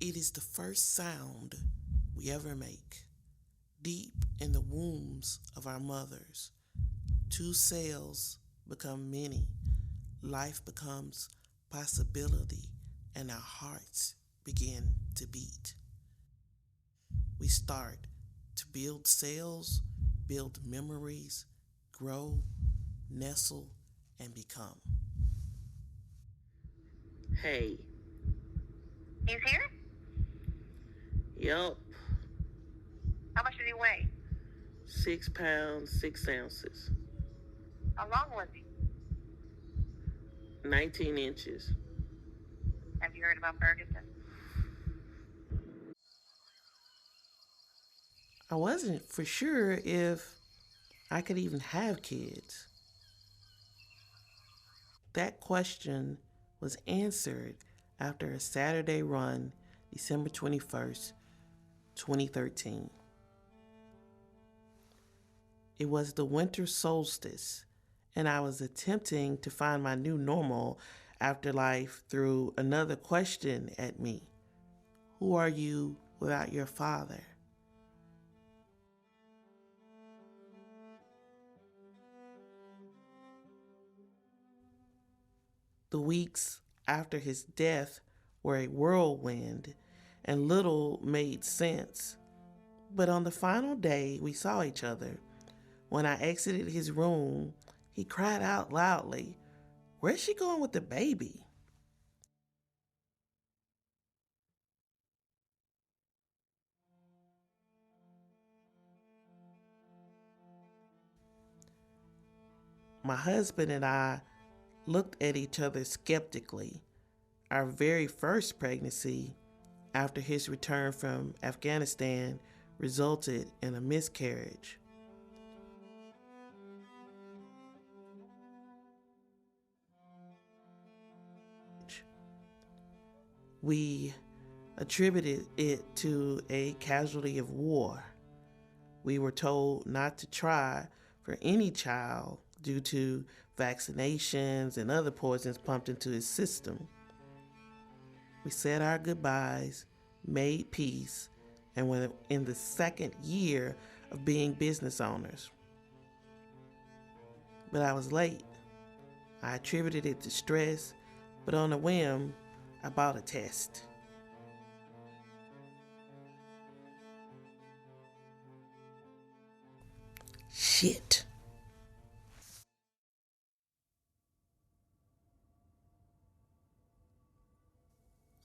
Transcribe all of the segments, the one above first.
It is the first sound we ever make. Deep in the wombs of our mothers, two cells become many. Life becomes possibility, and our hearts begin to beat. We start to build cells, build memories, grow, nestle, and become. Hey. He's here? Yup. How much did he weigh? 6 pounds, 6 ounces. How long was he? 19 inches. Have you heard about Ferguson? I wasn't for sure if I could even have kids. That question was answered after a Saturday run, December 21st, 2013. It was the winter solstice, and I was attempting to find my new normal after life through another question at me. Who are you without your father? The weeks after his death were a whirlwind, and little made sense. But on the final day we saw each other, when I exited his room, he cried out loudly, "Where's she going with the baby?" My husband and I looked at each other skeptically. Our very first pregnancy, after his return from Afghanistan, resulted in a miscarriage. We attributed it to a casualty of war. We were told not to try for any child due to vaccinations and other poisons pumped into his system. We said our goodbyes, made peace, and were in the second year of being business owners. But I was late. I attributed it to stress, but on a whim, I bought a test. Shit.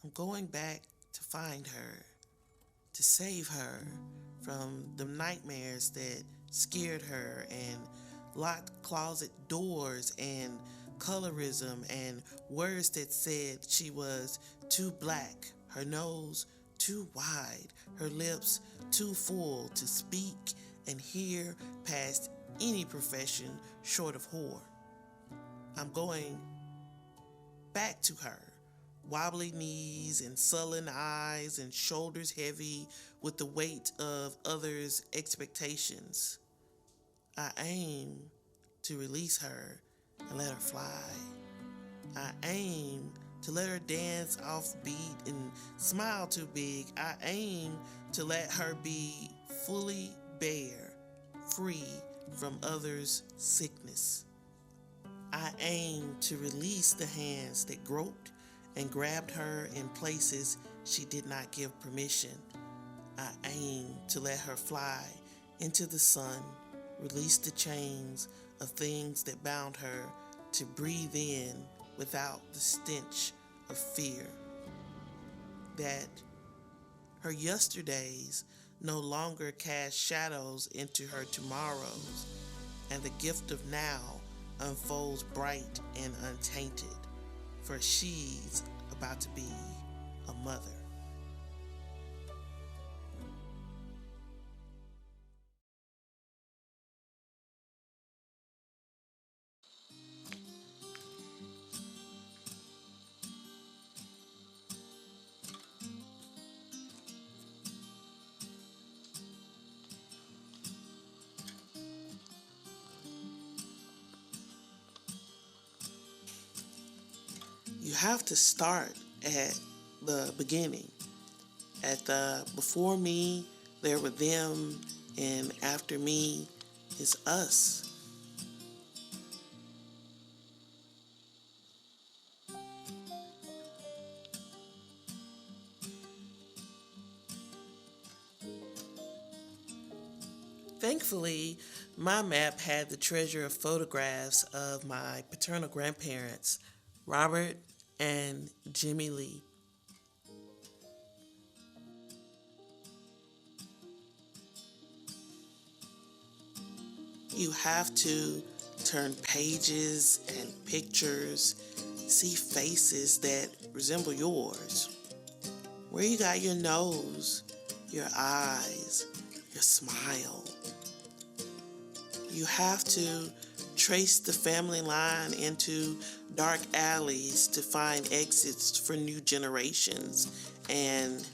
I'm going back to find her, to save her from the nightmares that scared her and locked closet doors and colorism and words that said she was too black, her nose too wide, her lips too full to speak and hear past any profession short of whore. I'm going back to her, wobbly knees and sullen eyes and shoulders heavy with the weight of others' expectations. I aim to release her and let her fly. I aim to let her dance off beat and smile too big. I aim to let her be fully bare, free from others' sickness. I aim to release the hands that groped and grabbed her in places she did not give permission. I aim to let her fly into the sun, release the chains of things that bound her to breathe in without the stench of fear. That her yesterdays no longer cast shadows into her tomorrows, and the gift of now unfolds bright and untainted, for she's about to be a mother. You have to start at the beginning. At the before me, there were them, and after me is us. Thankfully, my map had the treasure of photographs of my paternal grandparents, Robert and Jimmy Lee. You have to turn pages and pictures, see faces that resemble yours. Where you got your nose, your eyes, your smile. You have to trace the family line into dark alleys to find exits for new generations. And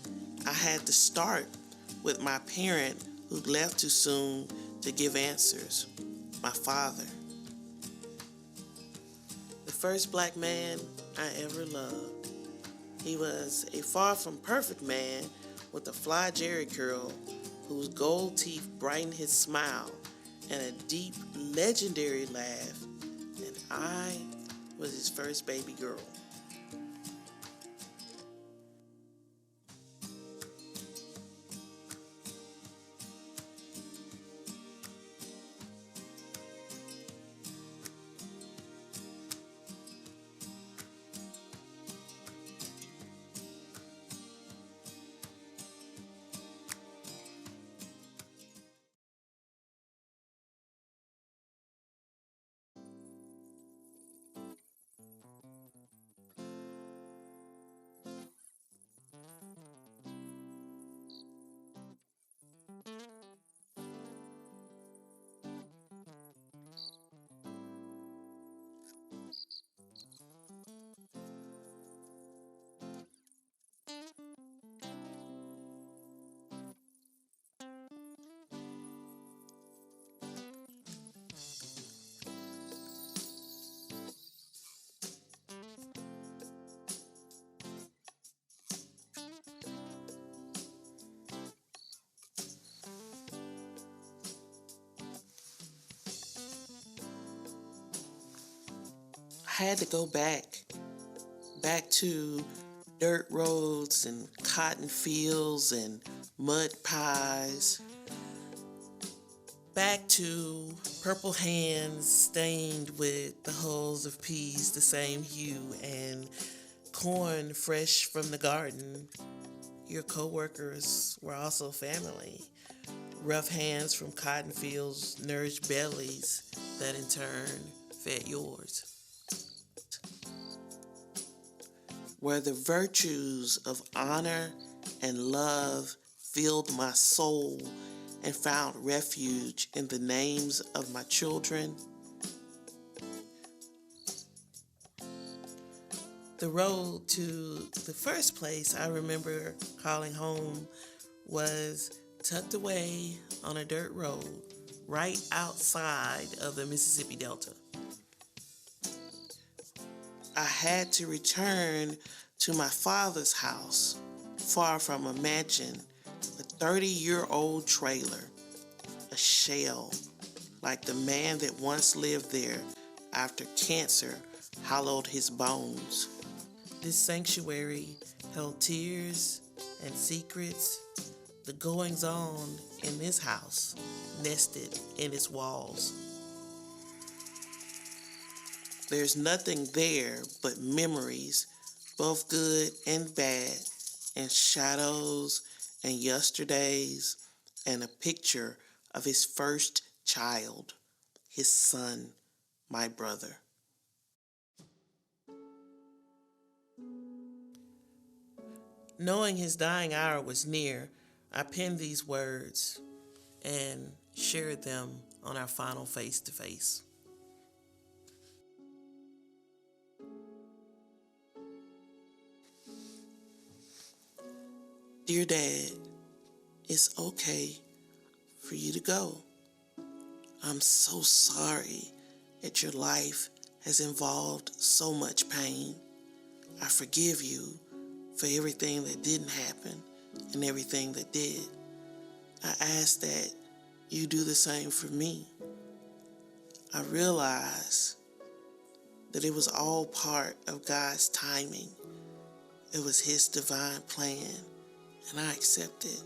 I had to start with my parent who left too soon to give answers, my father. The first black man I ever loved. He was a far from perfect man with a fly Jerry curl whose gold teeth brightened his smile and a deep, legendary laugh, and I was his first baby girl. I had to go back to dirt roads and cotton fields and mud pies, back to purple hands stained with the hulls of peas the same hue and corn fresh from the garden. Your coworkers were also family. Rough hands from cotton fields nourished bellies that in turn fed yours. Where the virtues of honor and love filled my soul and found refuge in the names of my children. The road to the first place I remember calling home was tucked away on a dirt road right outside of the Mississippi Delta. I had to return to my father's house, far from a mansion, a 30-year-old trailer, a shell, like the man that once lived there after cancer hollowed his bones. This sanctuary held tears and secrets, the goings on in this house nested in its walls. There's nothing there but memories, both good and bad, and shadows and yesterdays, and a picture of his first child, his son, my brother. Knowing his dying hour was near, I penned these words and shared them on our final face to face. Dear Dad, it's okay for you to go. I'm so sorry that your life has involved so much pain. I forgive you for everything that didn't happen and everything that did. I ask that you do the same for me. I realize that it was all part of God's timing. It was His divine plan, and I accept it.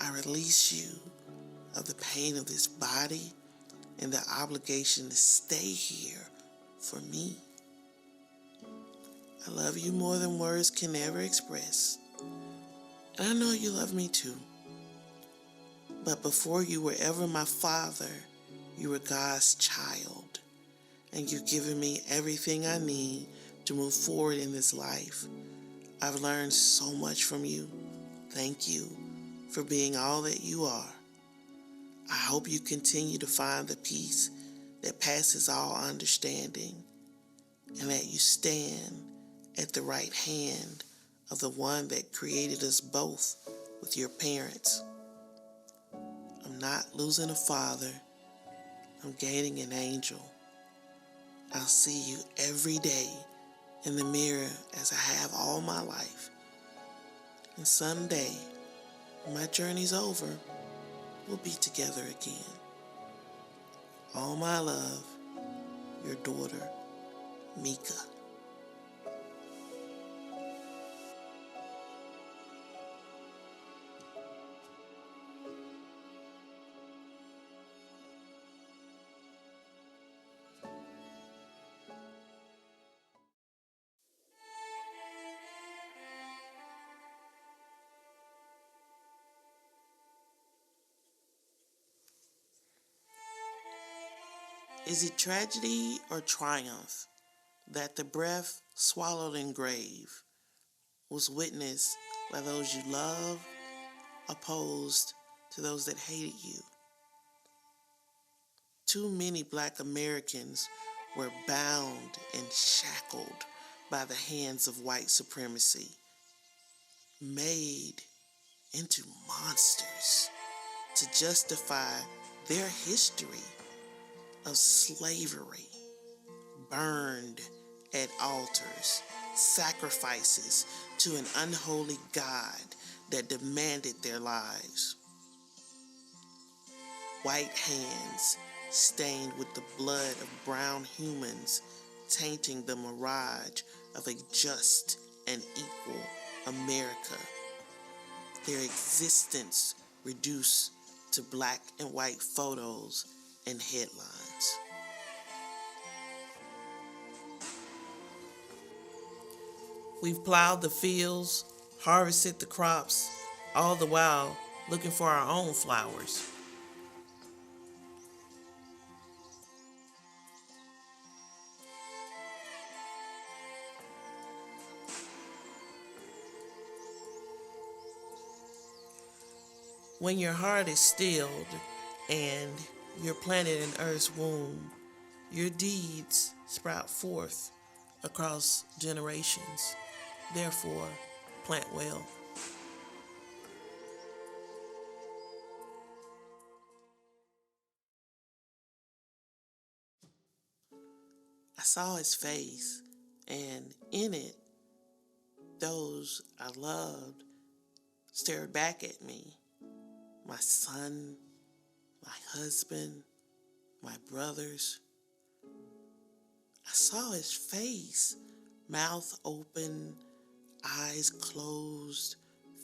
I release you of the pain of this body and the obligation to stay here for me. I love you more than words can ever express. And I know you love me too. But before you were ever my father, you were God's child. And you've given me everything I need to move forward in this life. I've learned so much from you. Thank you for being all that you are. I hope you continue to find the peace that passes all understanding, and that you stand at the right hand of the one that created us both with your parents. I'm not losing a father. I'm gaining an angel. I'll see you every day in the mirror as I have all my life. And someday, when my journey's over, we'll be together again. All my love, your daughter, Mika. Is it tragedy or triumph that the breath swallowed in grave was witnessed by those you love, opposed to those that hated you? Too many Black Americans were bound and shackled by the hands of white supremacy, made into monsters to justify their history of slavery, burned at altars, sacrifices to an unholy God that demanded their lives. White hands stained with the blood of brown humans, tainting the mirage of a just and equal America. Their existence reduced to black and white photos and headlines. We've plowed the fields, harvested the crops, all the while looking for our own flowers. When your heart is stilled and you're planted in earth's womb, your deeds sprout forth across generations. Therefore, plant well. I saw his face, and in it, those I loved stared back at me. My son, my husband, my brothers. I saw his face, mouth open, eyes closed,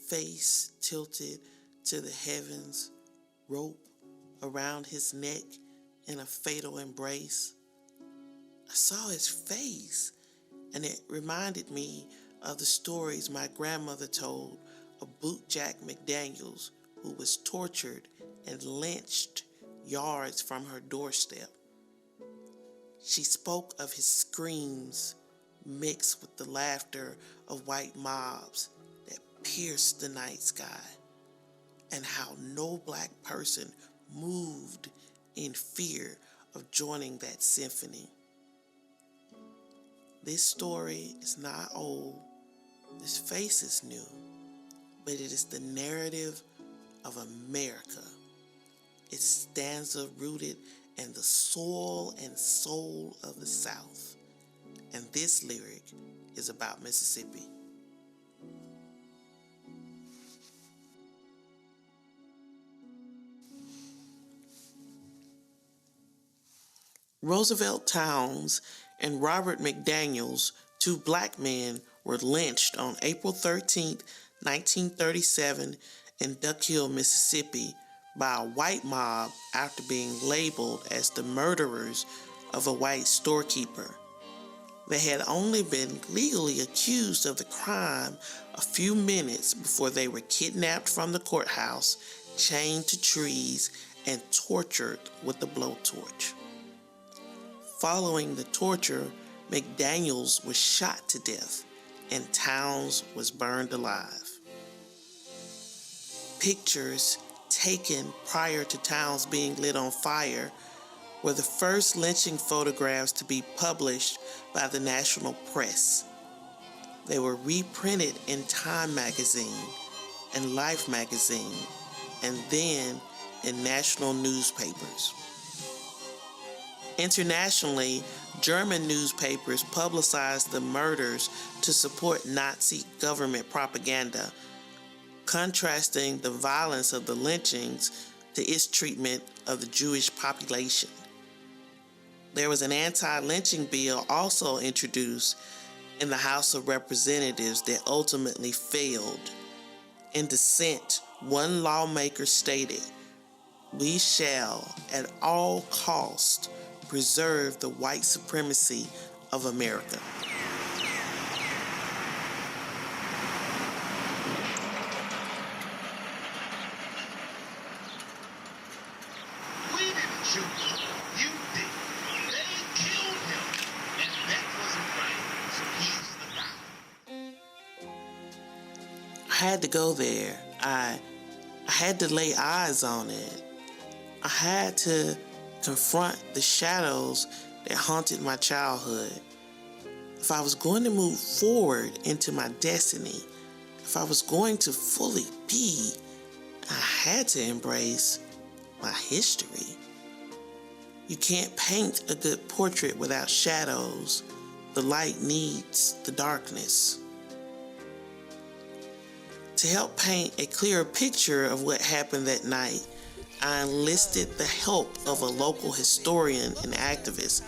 face tilted to the heavens, rope around his neck in a fatal embrace. I saw his face, and it reminded me of the stories my grandmother told of Bootjack McDaniels, who was tortured and lynched yards from her doorstep. She spoke of his screams mixed with the laughter of white mobs that pierced the night sky, and how no black person moved in fear of joining that symphony. This story is not old, this face is new, but it is the narrative of America. It stands rooted in the soil and soul of the South. And this lyric is about Mississippi. Roosevelt Towns and Robert McDaniels, two black men, were lynched on April 13, 1937, in Duck Hill, Mississippi, by a white mob after being labeled as the murderers of a white storekeeper. They had only been legally accused of the crime a few minutes before they were kidnapped from the courthouse, chained to trees, and tortured with a blowtorch. Following the torture, McDaniels was shot to death and Towns was burned alive. Pictures taken prior to Towns being lit on fire were the first lynching photographs to be published by the national press. They were reprinted in Time magazine and Life magazine, and then in national newspapers. Internationally, German newspapers publicized the murders to support Nazi government propaganda, contrasting the violence of the lynchings to its treatment of the Jewish population. There was an anti-lynching bill also introduced in the House of Representatives that ultimately failed. In dissent, one lawmaker stated, "We shall, at all costs, preserve the white supremacy of America." We didn't shoot him. You did. They killed him. And that wasn't right. So he's the guy. I had to go there. I had to lay eyes on it. I had to confront the shadows that haunted my childhood. If I was going to move forward into my destiny, if I was going to fully be, I had to embrace my history. You can't paint a good portrait without shadows. The light needs the darkness. To help paint a clearer picture of what happened that night, I enlisted the help of a local historian and activist,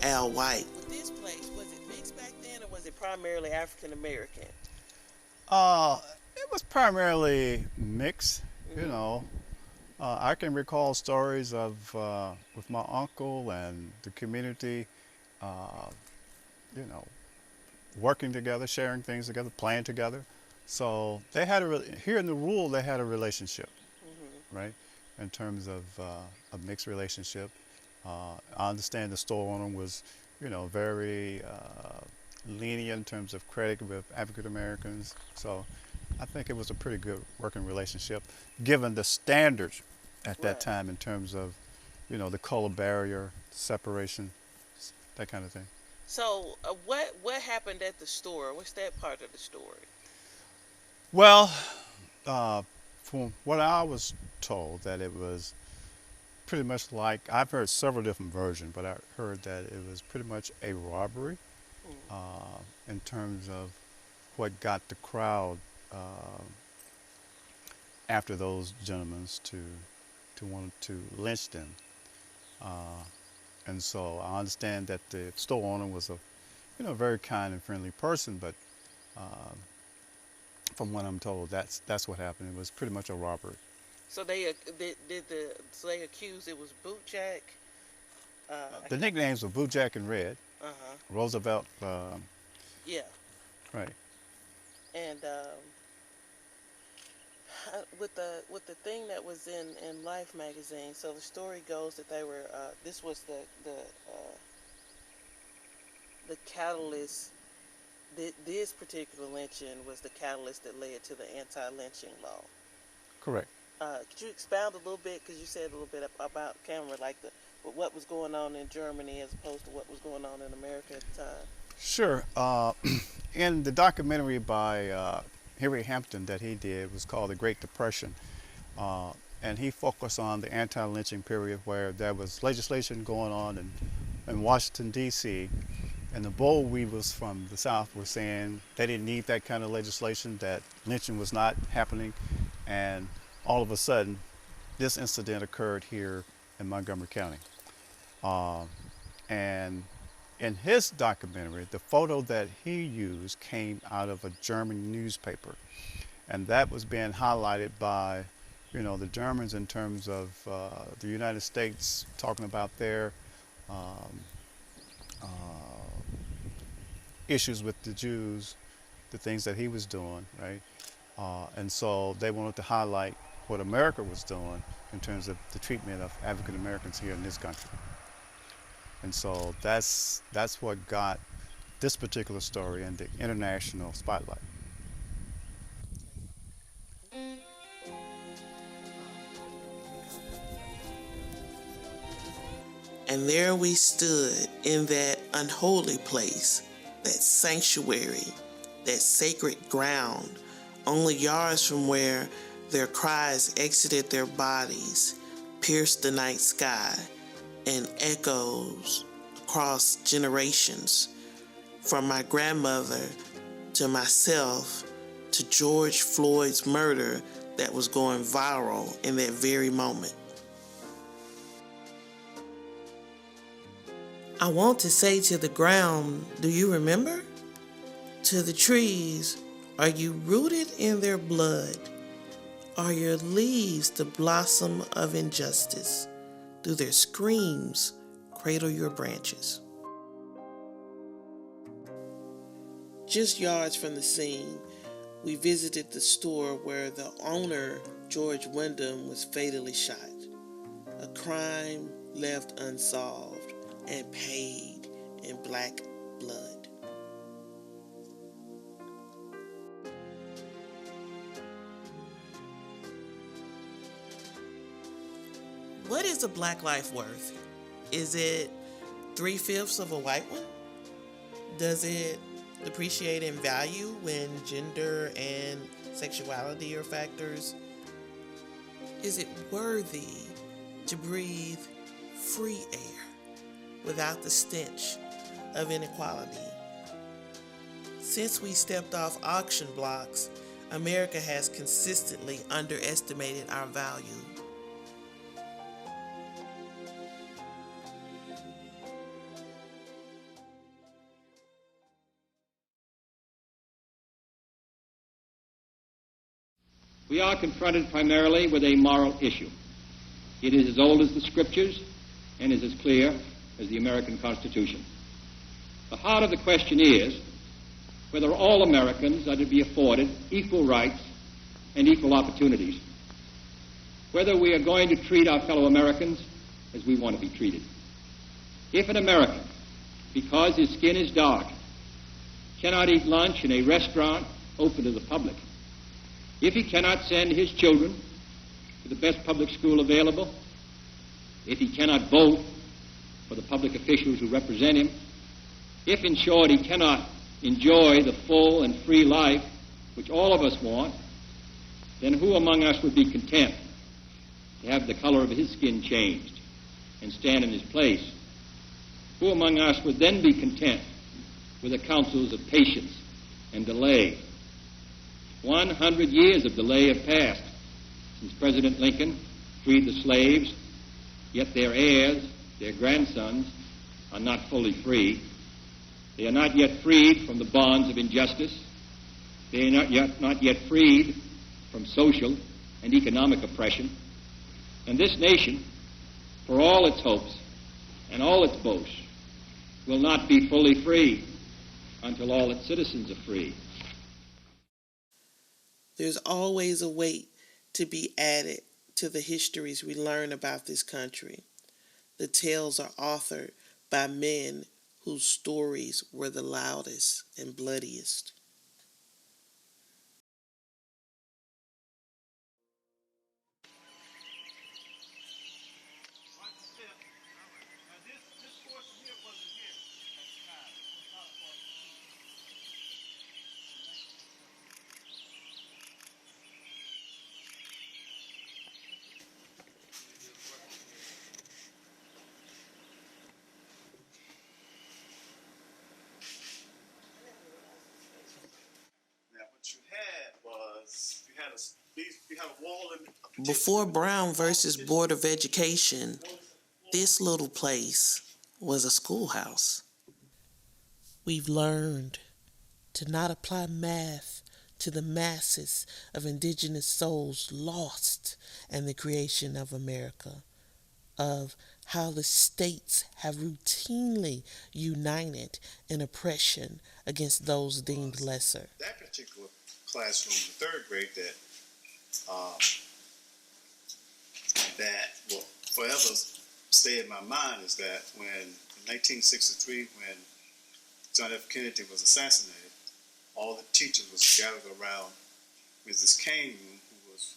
Al White. This place, was it mixed back then, or was it primarily African American? It was primarily mixed, you know. I can recall stories of with my uncle and the community, uh, you know, working together, sharing things together, playing together. So they had here in the rural they had a relationship, right? In terms of a mixed relationship. I understand the store owner was, you know, very lenient in terms of credit with African Americans. So I think it was a pretty good working relationship, given the standards at that time in terms of, you know, the color barrier, separation, that kind of thing. So, what happened at the store? What's that part of the story? Well, uh, from what I was told, that it was pretty much like I've heard several different versions, but I heard that it was pretty much a robbery in terms of what got the crowd after those gentlemen to want to lynch them. Uh, and so I understand that the store owner was a, you know, very kind and friendly person, but uh, from what I'm told, that's what happened. It was pretty much a robbery. So they accused it was Bootjack. The nicknames were Bootjack and Red, Uh-huh. Roosevelt, Yeah. right. And with the thing that was in Life magazine. So the story goes that they were this was the catalyst. This particular lynching was the catalyst that led to the anti-lynching law. Correct. Could you expound a little bit, because you said a little bit about camera, like what was going on in Germany as opposed to what was going on in America at the time? Sure. In the documentary by Harry Hampton that he did was called The Great Depression, and he focused on the anti-lynching period where there was legislation going on in Washington, D.C., and the boll weavers from the South were saying they didn't need that kind of legislation, that lynching was not happening, and all of a sudden, this incident occurred here in Montgomery County. Uh, And in his documentary, the photo that he used came out of a German newspaper, and that was being highlighted by, the Germans in terms of the United States talking about their um, issues with the Jews, the things that he was doing, right? And so they wanted to highlight what America was doing in terms of the treatment of African Americans here in this country. And so that's what got this particular story in the international spotlight. And there we stood in that unholy place, that sanctuary, that sacred ground, only yards from where their cries exited their bodies, pierced the night sky, and echoes across generations, from my grandmother to myself to George Floyd's murder that was going viral in that very moment. I want to say to the ground, do you remember? To the trees, are you rooted in their blood? Are your leaves the blossom of injustice? Do their screams cradle your branches? Just yards from the scene, we visited the store where the owner, George Wyndham, was fatally shot. A crime left unsolved and paid in black blood. What is a black life worth? Is it 3/5 of a white one? Does it depreciate in value when gender and sexuality are factors? Is it worthy to breathe free air without the stench of inequality? Since we stepped off auction blocks, America has consistently underestimated our value. We are confronted primarily with a moral issue. It is as old as the Scriptures and is as clear as the American Constitution. The heart of the question is whether all Americans are to be afforded equal rights and equal opportunities, whether we are going to treat our fellow Americans as we want to be treated. If an American, because his skin is dark, cannot eat lunch in a restaurant open to the public, if he cannot send his children to the best public school available, if he cannot vote for the public officials who represent him, if, in short, he cannot enjoy the full and free life which all of us want, then who among us would be content to have the color of his skin changed and stand in his place? Who among us would then be content with the counsels of patience and delay? 100 years of delay have passed since President Lincoln freed the slaves, yet their heirs, their grandsons, are not fully free. They are not yet freed from the bonds of injustice. They are not yet freed from social and economic oppression. And this nation, for all its hopes and all its boasts, will not be fully free until all its citizens are free. There's always a weight to be added to the histories we learn about this country. The tales are authored by men whose stories were the loudest and bloodiest. Now, what you had was you had a wall in Before Brown versus Board of Education, this little place was a schoolhouse. We've learned to not apply math to the masses of indigenous souls lost in the creation of America, of how the states have routinely united in oppression against those deemed lesser. That particular classroom, the third grade, uh, that will forever stay in my mind is that when in 1963, when John F. Kennedy was assassinated, all the teachers was gathered around Mrs. Kane, who was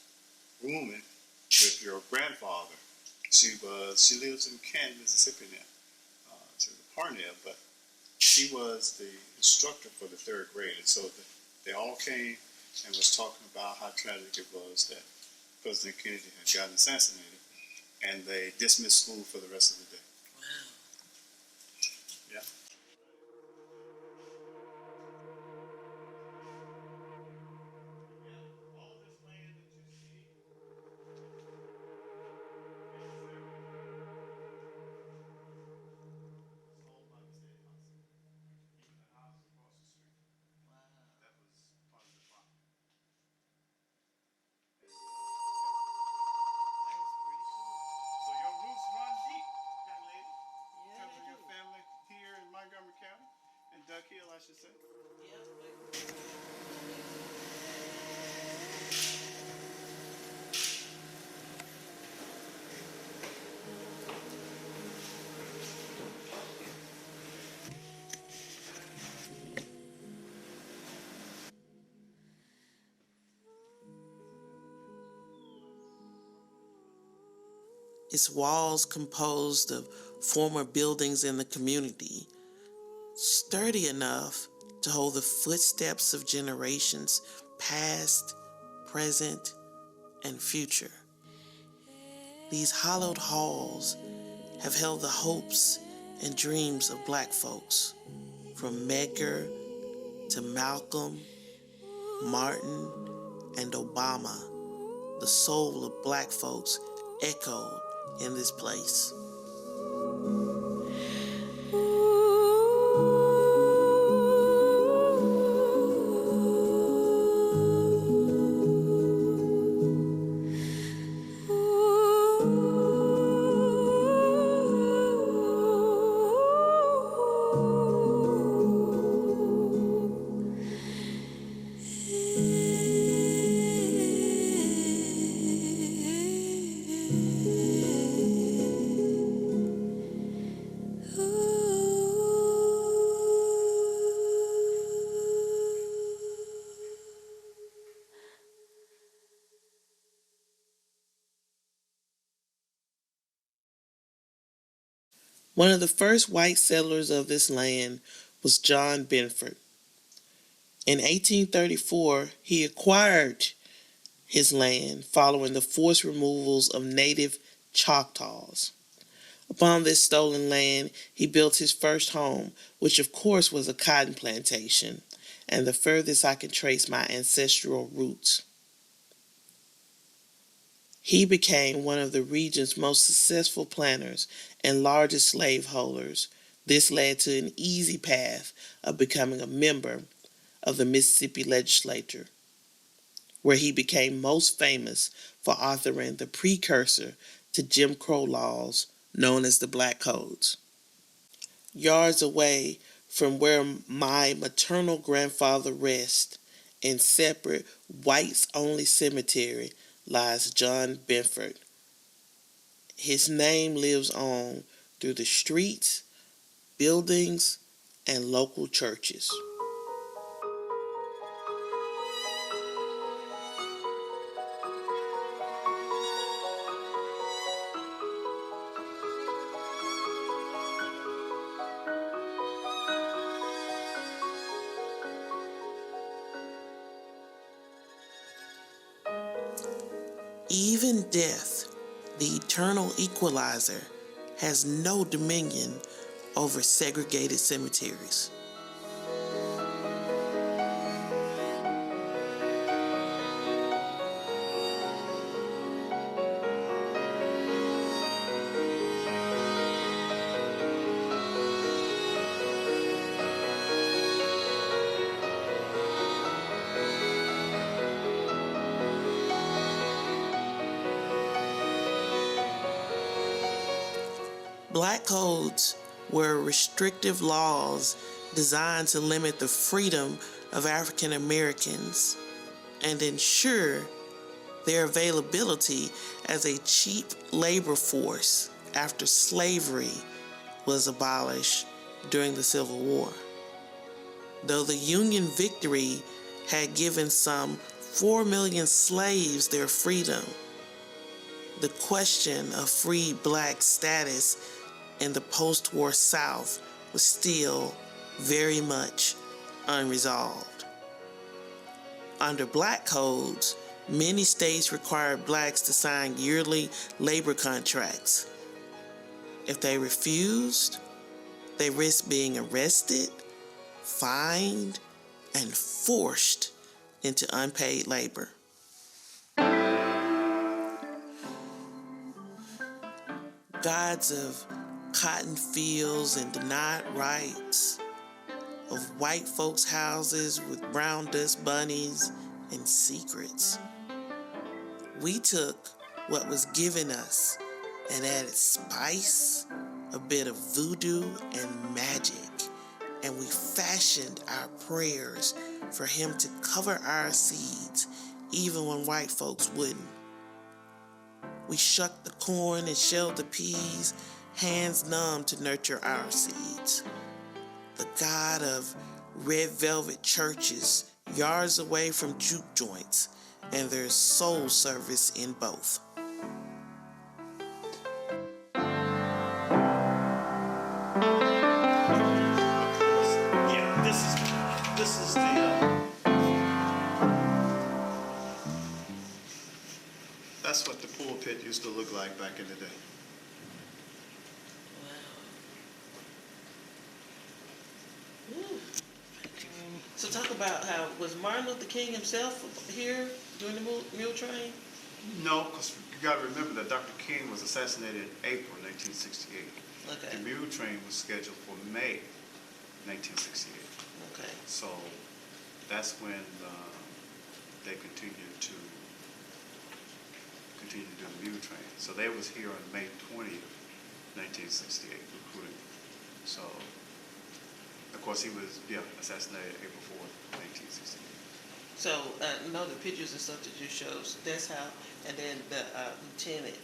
rooming with your grandfather. She lives in Canton, Mississippi now. She's a Parnell, but she was the instructor for the third grade, and so they all came and was talking about how tragic it was that President Kennedy had gotten assassinated, and they dismissed school for the rest of the day. Wow. Yeah. All this land that you see was owned by the state house. Even the house across the street. That was part of the property. So your roots run deep, young lady. In terms of your family here in Montgomery County, and Duck Hill, I should say. Its walls composed of former buildings in the community, sturdy enough to hold the footsteps of generations past, present, and future. These hollowed halls have held the hopes and dreams of Black folks, from Medgar to Malcolm, Martin, and Obama. The soul of Black folks echoed in this place. One of the first white settlers of this land was John Benford. In 1834, he acquired his land following the forced removals of native Choctaws. Upon this stolen land, he built his first home, which of course was a cotton plantation, and the furthest I can trace my ancestral roots. He became one of the region's most successful planters and largest slaveholders. This led to an easy path of becoming a member of the Mississippi legislature, where he became most famous for authoring the precursor to Jim Crow laws known as the Black Codes. Yards away from where my maternal grandfather rests, in separate whites-only cemetery, lies John Benford. His name lives on through the streets, buildings, and local churches. Even death, the eternal equalizer, has no dominion over segregated cemeteries. Black codes were restrictive laws designed to limit the freedom of African Americans and ensure their availability as a cheap labor force after slavery was abolished during the Civil War. Though the Union victory had given some 4 million slaves their freedom, the question of free black status in the post-war South was still very much unresolved. Under black codes, many states required blacks to sign yearly labor contracts. If they refused, they risked being arrested, fined, and forced into unpaid labor. Gods of cotton fields and denied rights, of white folks' houses with brown dust bunnies and secrets. We took what was given us and added spice, a bit of voodoo and magic, and we fashioned our prayers for him to cover our seeds, even when white folks wouldn't. We shucked the corn and shelled the peas, hands numb to nurture our seeds. The God of red velvet churches, yards away from juke joints, and there's soul service in both. Yeah, this is the. That's what the pulpit used to look like back in the day. So talk about how, was Martin Luther King himself here during the mule train? No, because you got to remember that Dr. King was assassinated in April 1968. Okay. The mule train was scheduled for May 1968. Okay. So that's when they continued to do the mule train. So they was here on May 20th, 1968, recruiting. So, of course, he was assassinated April 4th, 1968. So, know the pictures and stuff that you showed, so that's how, and then the lieutenant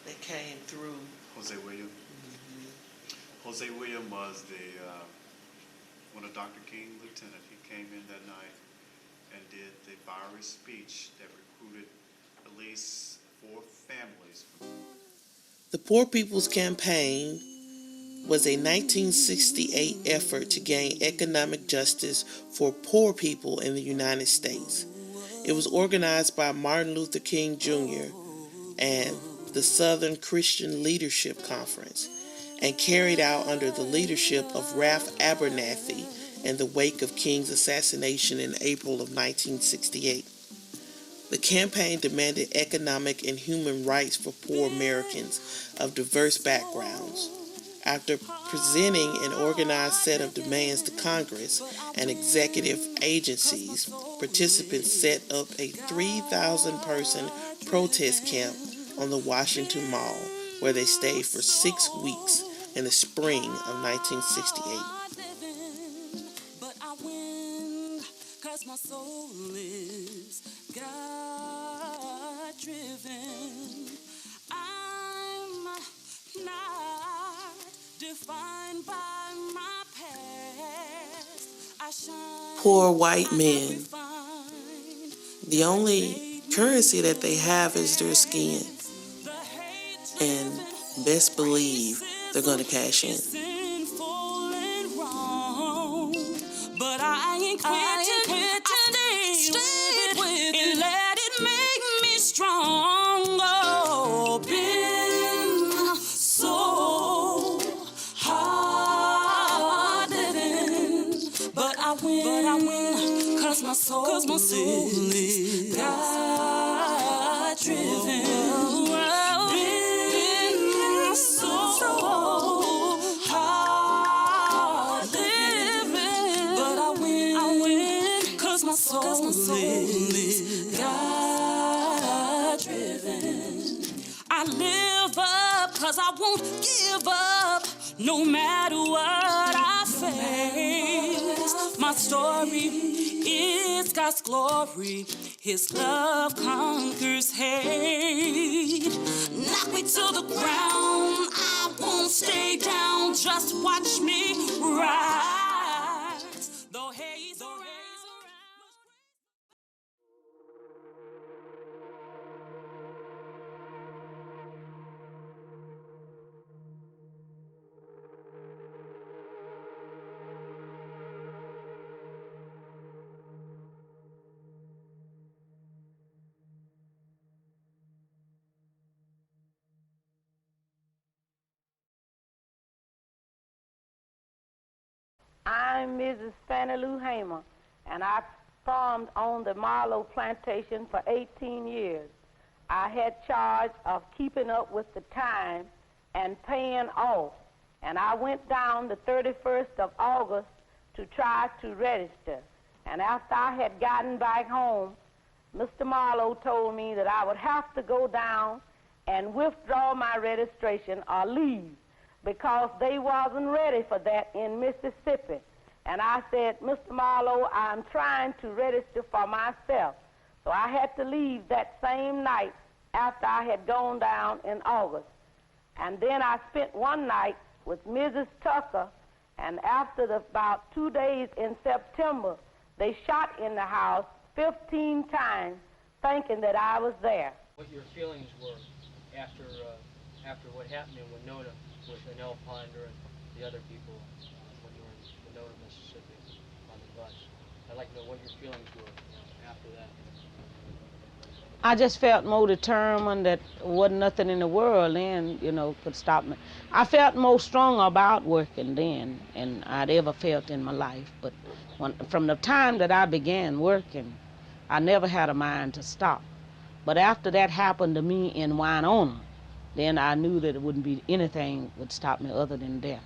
that came through. Jose William. Jose William was one of Dr. King's lieutenants. He came in that night and did the fiery speech that recruited at least 4 families. The Poor People's Campaign was a 1968 effort to gain economic justice for poor people in the United States. It was organized by Martin Luther King Jr. and the Southern Christian Leadership Conference, and carried out under the leadership of Ralph Abernathy in the wake of King's assassination in April of 1968. The campaign demanded economic and human rights for poor Americans of diverse backgrounds. After presenting an organized set of demands to Congress and executive agencies, participants set up a 3,000-person protest camp on the Washington Mall, where they stayed for 6 weeks in the spring of 1968. My soul is God-driven. I'm not defined by my past. I shine. Poor white men. The only currency that they have is their skin. And best believe they're going to cash in. But I ain't quitting. Stay with it. Let it make me strong. Oh, been so hard living. But I win. Cause my soul is God driven. Been so hard living. But I win. Cause my soul is God driven. I live up cause I won't give up. No matter what I face, my story is God's glory. His love conquers hate. Knock me to the ground, I won't stay down. Just watch me rise. Though haze around. I'm Mrs. Fannie Lou Hamer, and I farmed on the Marlowe plantation for 18 years. I had charge of keeping up with the time and paying off, and I went down the 31st of August to try to register. And after I had gotten back home, Mr. Marlowe told me that I would have to go down and withdraw my registration or leave, because they wasn't ready for that in Mississippi. And I said, Mr. Marlowe, I'm trying to register for myself. So I had to leave that same night after I had gone down in August. And then I spent one night with Mrs. Tucker, and after about 2 days in September, they shot in the house 15 times, thinking that I was there. What your feelings were after what happened in Winona with Nell Ponder and the other people when you were in Winona, Mississippi on the bus. I'd like to know what your feelings were after that. I just felt more determined that wasn't nothing in the world then, could stop me. I felt more strong about working then than I'd ever felt in my life. But from the time that I began working, I never had a mind to stop. But after that happened to me in Winona, then I knew that it wouldn't be anything would stop me other than death.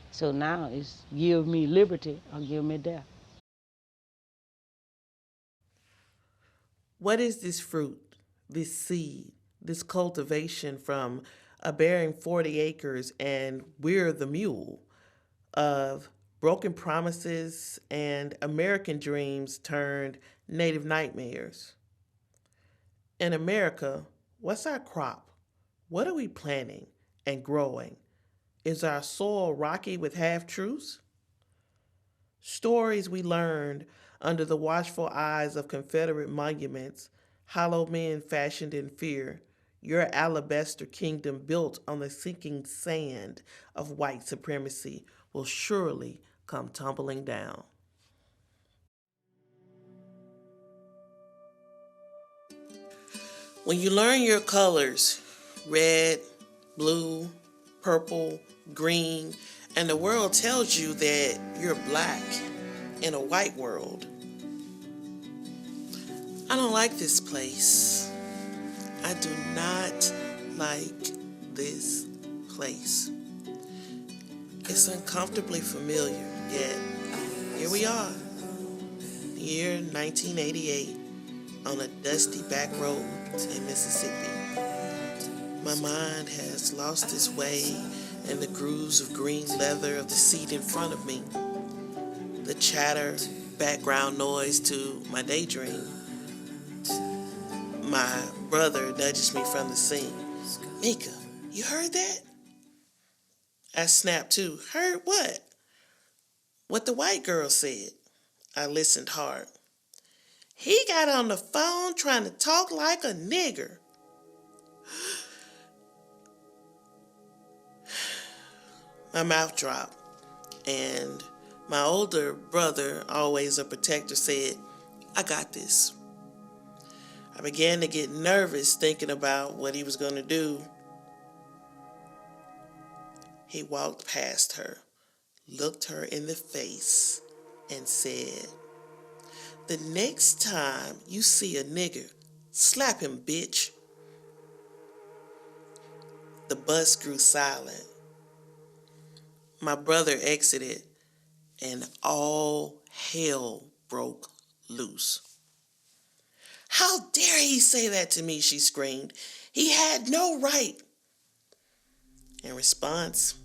So now it's give me liberty or give me death. What is this fruit, this seed, this cultivation from a bearing 40 acres and we're the mule of broken promises and American dreams turned native nightmares? In America, what's our crop? What are we planting and growing? Is our soil rocky with half-truths? Stories we learned under the watchful eyes of Confederate monuments, hollow men fashioned in fear, your alabaster kingdom built on the sinking sand of white supremacy will surely come tumbling down. When you learn your colors, red, blue, purple, green, and the world tells you that you're black in a white world. I don't like this place. I do not like this place. It's uncomfortably familiar, yet here we are, the year 1988, on a dusty back road in Mississippi. My mind has lost its way in the grooves of green leather of the seat in front of me. The chatter, background noise to my daydream. My brother nudges me from the scene. Mika, you heard that? I snapped too. Heard what? What the white girl said. I listened hard. He got on the phone trying to talk like a nigger. My mouth dropped, and my older brother, always a protector, said, I got this. I began to get nervous thinking about what he was going to do. He walked past her, looked her in the face, and said, the next time you see a nigger, slap him, bitch. The bus grew silent. My brother exited, and all hell broke loose. How dare he say that to me, she screamed. He had no right. In response,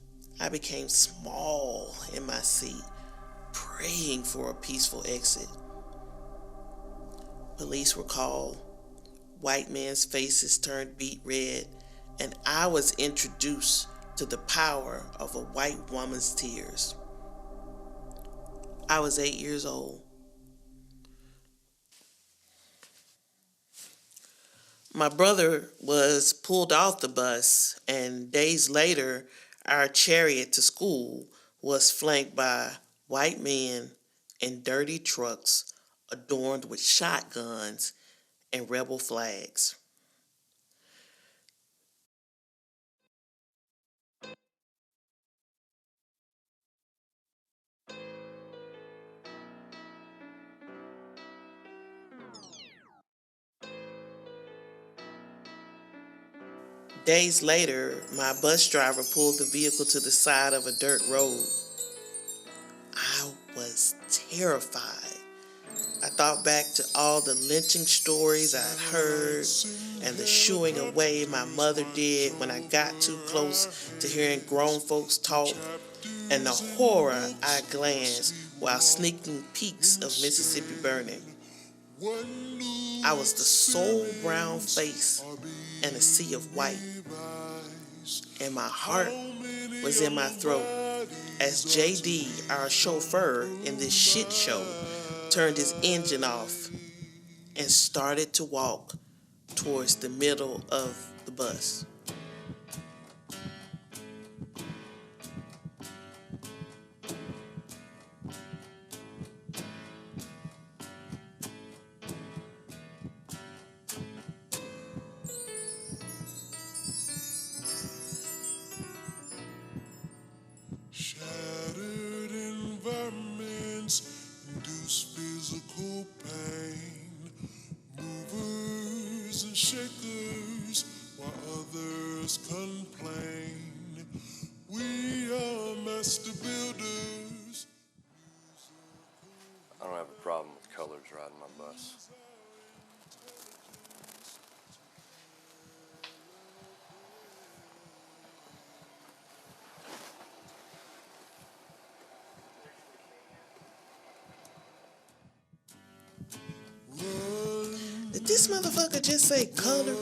I became small in my seat, praying for a peaceful exit. Police were called. White men's faces turned beet red, and I was introduced to the power of a white woman's tears. I was 8 years old. My brother was pulled off the bus, and days later, our chariot to school was flanked by white men in dirty trucks adorned with shotguns and rebel flags. Days later, my bus driver pulled the vehicle to the side of a dirt road. I was terrified. I thought back to all the lynching stories I'd heard and the shooing away my mother did when I got too close to hearing grown folks talk, and the horror I glanced while sneaking peeks of Mississippi burning. I was the sole brown face in a sea of white, and my heart was in my throat as JD, our chauffeur in this shit show, turned his engine off and started to walk towards the middle of the bus. Shattered environments induce physical pain. Movers and shakers while others complain. We are master builders. I don't have a problem with colors riding my bus. Did this motherfucker just say color?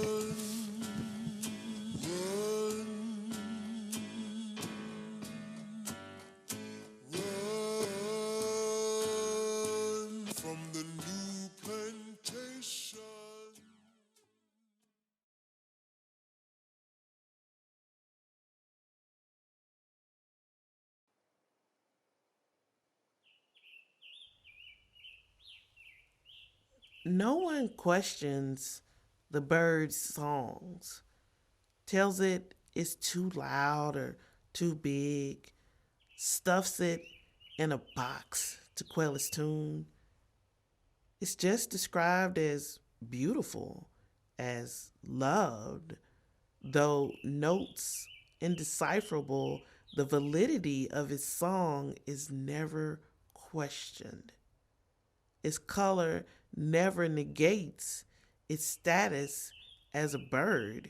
From the new plantation. No one questions the bird's songs, tells it it's too loud or too big, stuffs it in a box to quell its tune. It's just described as beautiful, as loved, though notes indecipherable, the validity of its song is never questioned. Its color never negates its status as a bird.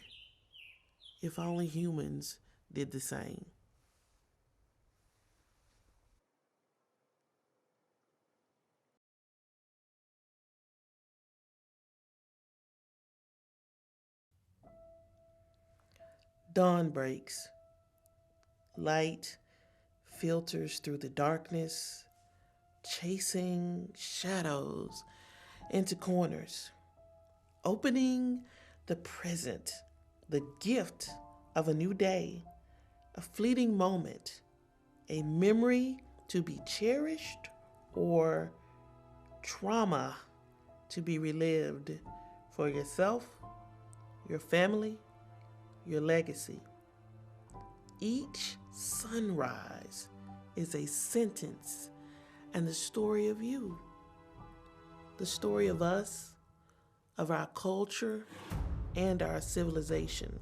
If only humans did the same. Dawn breaks. Light filters through the darkness, chasing shadows into corners, opening the present, the gift of a new day, a fleeting moment, a memory to be cherished or trauma to be relived for yourself, your family, your legacy. Each sunrise is a sentence and the story of you, the story of us, of our culture, and our civilization.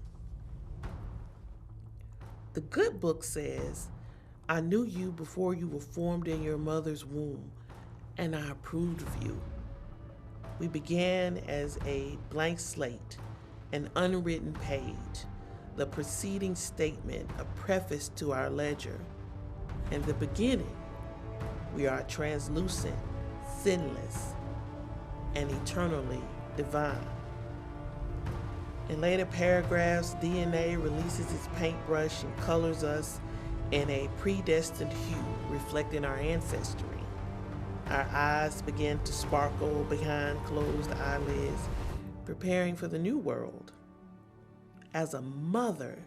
The good book says, I knew you before you were formed in your mother's womb, and I approved of you. We began as a blank slate, an unwritten page, the preceding statement a preface to our ledger. In the beginning, we are translucent, sinless, and eternally divine. In later paragraphs, DNA releases its paintbrush and colors us in a predestined hue reflecting our ancestry. Our eyes begin to sparkle behind closed eyelids, preparing for the new world. As a mother,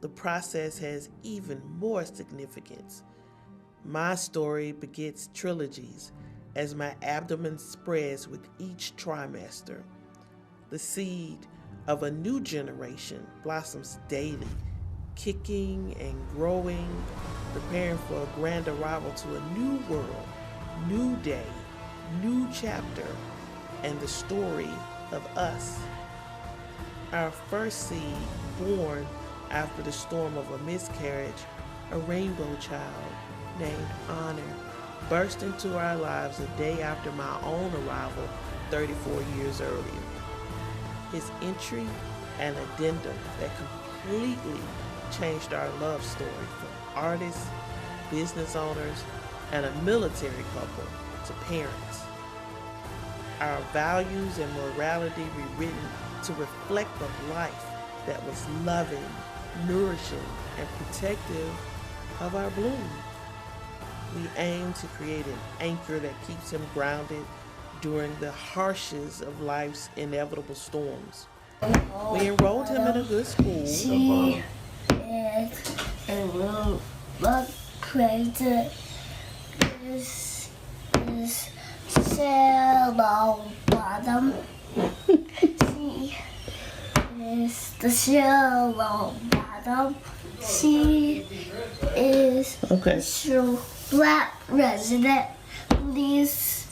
the process has even more significance. My story begets trilogies as my abdomen spreads with each trimester. The seed of a new generation blossoms daily, kicking and growing, preparing for a grand arrival to a new world, new day, new chapter, and the story of us. Our first seed, born after the storm of a miscarriage, a rainbow child named Honor, burst into our lives a day after my own arrival 34 years earlier. His entry and addendum that completely changed our love story from artists, business owners, and a military couple to parents. Our values and morality rewritten to reflect a life that was loving, nourishing, and protective of our bloom. We aim to create an anchor that keeps him grounded during the harshest of life's inevitable storms. We enrolled him in a good school. She is a robot creator. This is Shallow Bottom. She is the Shallow Bottom. She is a black resident. This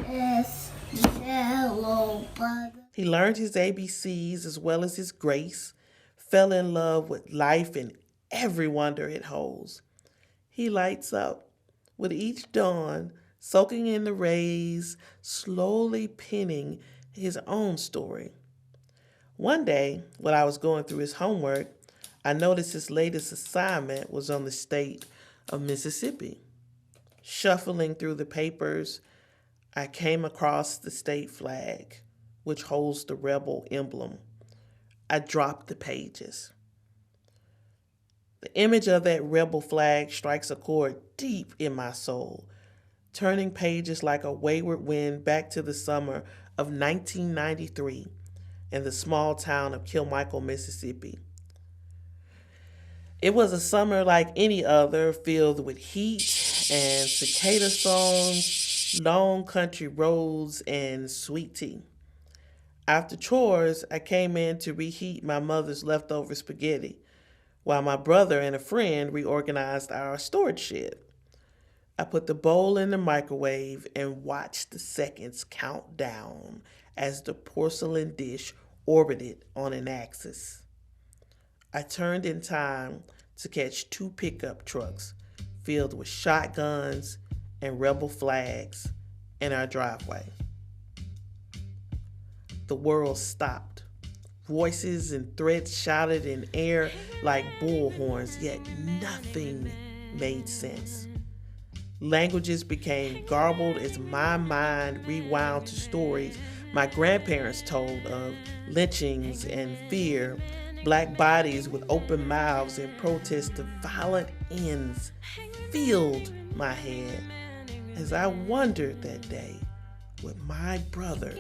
is the Shallow Bottom. He learned his ABCs as well as his grace, fell in love with life and every wonder it holds. He lights up with each dawn, soaking in the rays, slowly penning his own story. One day, when I was going through his homework, I noticed his latest assignment was on the state of Mississippi. Shuffling through the papers, I came across the state flag, which holds the rebel emblem. I dropped the pages. The image of that rebel flag strikes a chord deep in my soul, turning pages like a wayward wind back to the summer of 1993 in the small town of Kilmichael, Mississippi. It was a summer like any other, filled with heat and cicada songs, long country roads, and sweet tea. After chores, I came in to reheat my mother's leftover spaghetti, while my brother and a friend reorganized our storage shed. I put the bowl in the microwave and watched the seconds count down as the porcelain dish orbited on an axis. I turned in time to catch 2 pickup trucks filled with shotguns and rebel flags in our driveway. The world stopped. Voices and threats shouted in air like bullhorns, yet nothing made sense. Languages became garbled as my mind rewound to stories my grandparents told of lynchings and fear, black bodies with open mouths in protest to violent ends filled my head as I wondered that day would my brother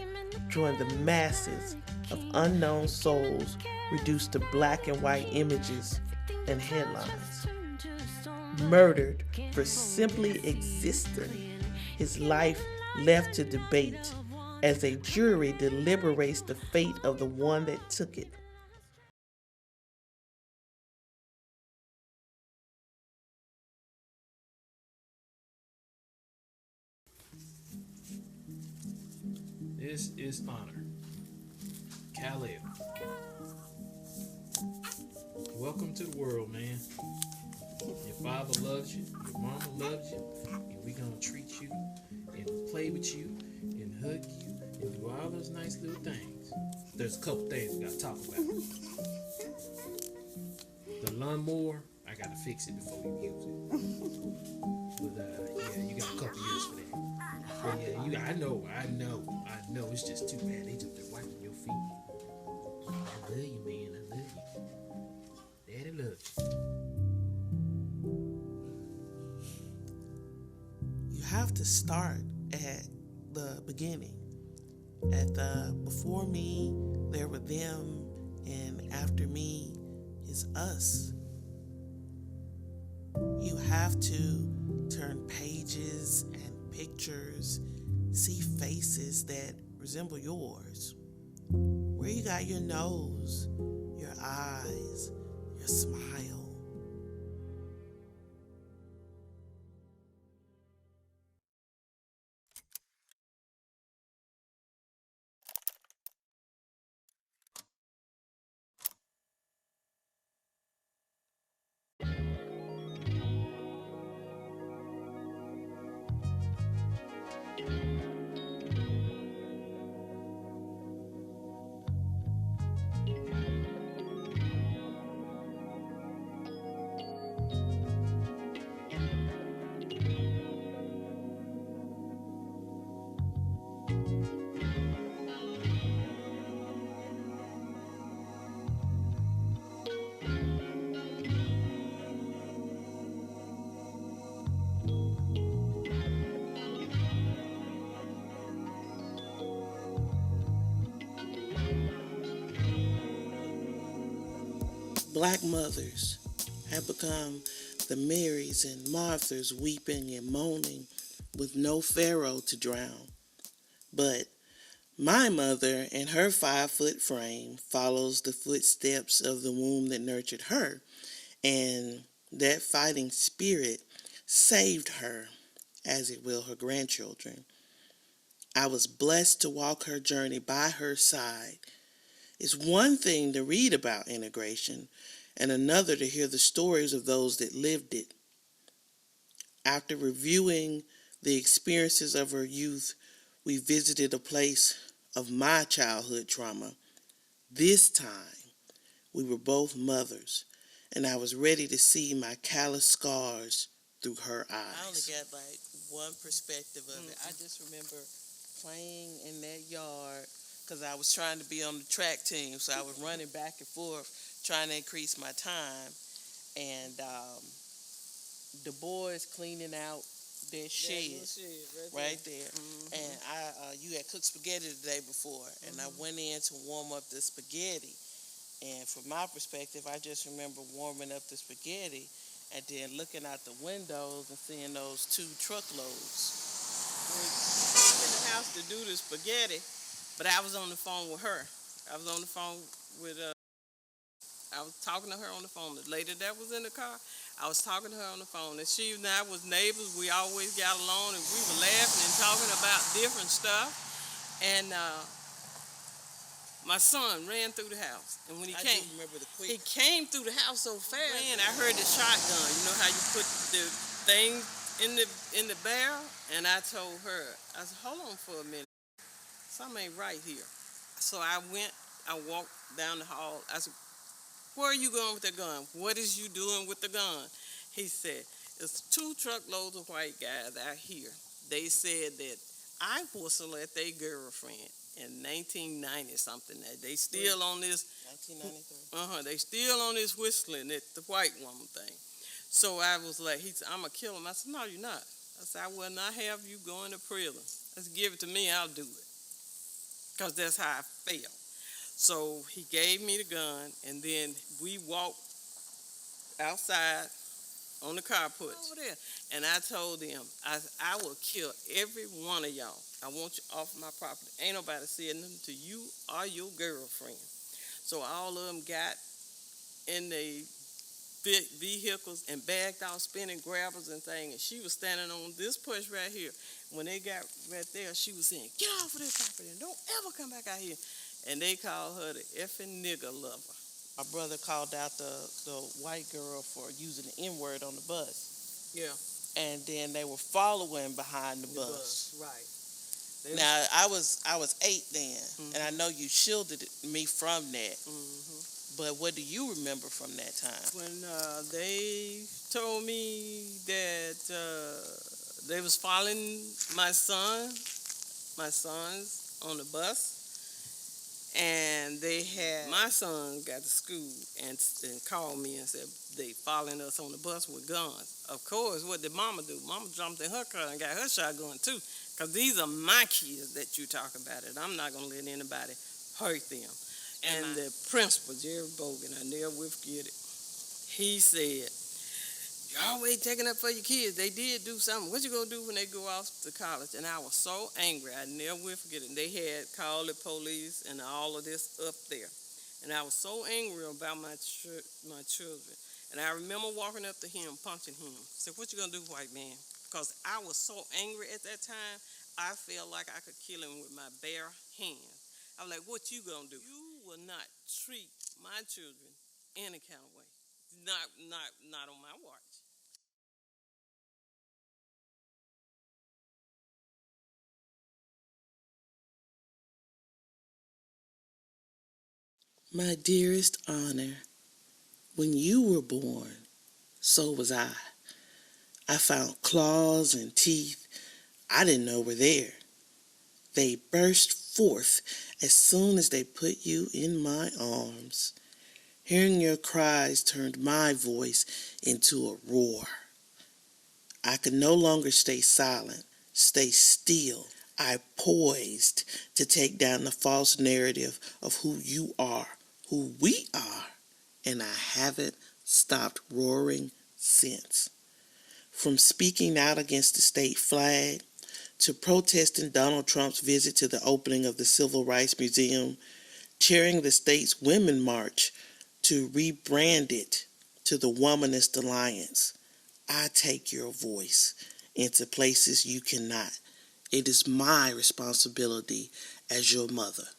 join the masses of unknown souls reduced to black and white images and headlines. Murdered for simply existing, his life left to debate as a jury deliberates the fate of the one that took it. This is Honor. Khalil. Welcome to the world, man. Your father loves you, your mama loves you, and we gonna treat you and play with you and hug you and do all those nice little things. There's a couple things we gotta talk about. lawnmower, I gotta fix it before you use it. But yeah, you got a couple years for that. But yeah, I know. It's just too bad they just been wiping your feet. I love you, man. I love you. Daddy loves you. You have to start at the beginning. At the before me, there were them, and after me is us. You have to turn pages and pictures, see faces that resemble yours. Where you got your nose, your eyes, your smile. Black mothers have become the Marys and Marthas weeping and moaning with no Pharaoh to drown. But my mother and her 5-foot frame follows the footsteps of the womb that nurtured her, and that fighting spirit saved her, as it will her grandchildren. I was blessed to walk her journey by her side. It's one thing to read about integration, and another to hear the stories of those that lived it. After reviewing the experiences of her youth, we visited a place of my childhood trauma. This time, we were both mothers, and I was ready to see my callous scars through her eyes. I only got like one perspective of it. I just remember playing in that yard because I was trying to be on the track team, so I was running back and forth trying to increase my time, and the boys cleaning out their shed right there. Mm-hmm. And you had cooked spaghetti the day before, and I went in to warm up the spaghetti. And from my perspective, I just remember warming up the spaghetti and then looking out the windows and seeing those 2 truckloads. I'm in the house to do the spaghetti, but I was on the phone with her. I was on the phone with I was talking to her on the phone. The lady that was in the car, I was talking to her on the phone. And she and I was neighbors. We always got along, and we were laughing and talking about different stuff. And my son ran through the house. And when he he came through the house so fast. And I heard the shotgun. You know how you put the thing in the barrel? And I told her, I said, hold on for a minute. Something ain't right here. So I walked down the hall. I said, where are you going with the gun? What is you doing with the gun? He said, it's 2 truckloads of white guys out here. They said that I whistled at their girlfriend in 1990 something. They still on this. 1993. They still on this whistling at the white woman thing. So I was like, he said, I'm going to kill him. I said, no, you're not. I said, I will not have you going to prison. Let's give it to me. I'll do it. Because that's how I felt. So he gave me the gun, and then we walked outside on the carport over there. And I told them, I will kill every one of y'all. I want you off my property. Ain't nobody saying nothing to you or your girlfriend. So all of them got in the vehicles and bagged off spinning grabbers and things. And she was standing on this push right here. When they got right there, she was saying, get off of this property and don't ever come back out here. And they called her the effing nigger lover. My brother called out the white girl for using the N-word on the bus. Yeah. And then they were following behind the bus. Right. Now, I was 8 then, and I know you shielded me from that. But what do you remember from that time? When they told me that they was following my sons on the bus, and they had my son got to school and called me and said they following us on the bus with guns. Of course, what did Mama do? Mama jumped in her car and got her shotgun too, because these are my kids that you talk about it. I'm not gonna let anybody hurt them. And the principal, Jerry Bogan, I never will forget it. He said, "You're always taking up for your kids. They did do something. What you gonna do when they go off to college?" And I was so angry. I never will forget it. They had called the police and all of this up there. And I was so angry about my children. And I remember walking up to him, punching him. I said, "What you gonna do, white man?" Because I was so angry at that time, I felt like I could kill him with my bare hands. I was like, "What you gonna do? You will not treat my children any kind of way. Not on my watch." My dearest Honor, when you were born, so was I. I found claws and teeth I didn't know were there. They burst forth as soon as they put you in my arms. Hearing your cries turned my voice into a roar. I could no longer stay silent, stay still. I poised to take down the false narrative of who you are, who we are, and I haven't stopped roaring since. From speaking out against the state flag, to protesting Donald Trump's visit to the opening of the Civil Rights Museum, chairing the state's Women March, to rebrand it to the Womanist Alliance. I take your voice into places you cannot. It is my responsibility as your mother.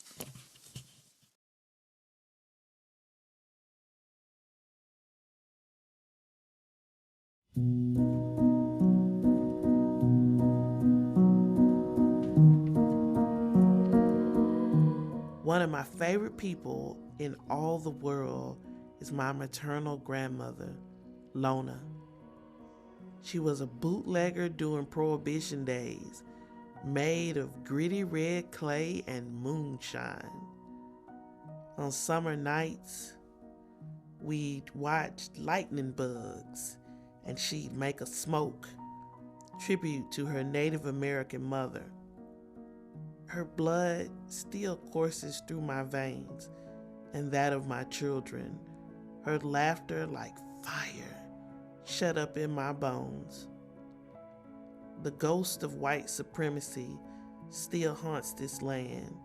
One of my favorite people in all the world is my maternal grandmother, Lona. She was a bootlegger during Prohibition days, made of gritty red clay and moonshine. On summer nights, we'd watch lightning bugs, and she'd make a smoke, tribute to her Native American mother. Her blood still courses through my veins and that of my children, her laughter like fire shut up in my bones. The ghost of white supremacy still haunts this land,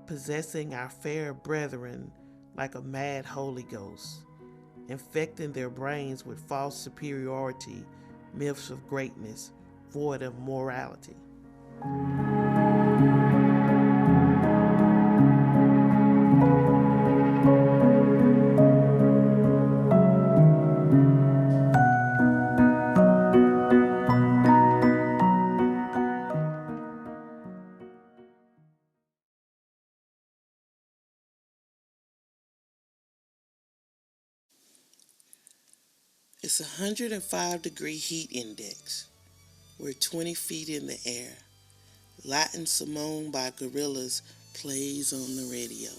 possessing our fair brethren like a mad Holy Ghost, infecting their brains with false superiority, myths of greatness, void of morality. It's 105-degree heat index. We're 20 feet in the air. Latin Simone by Gorillaz plays on the radio.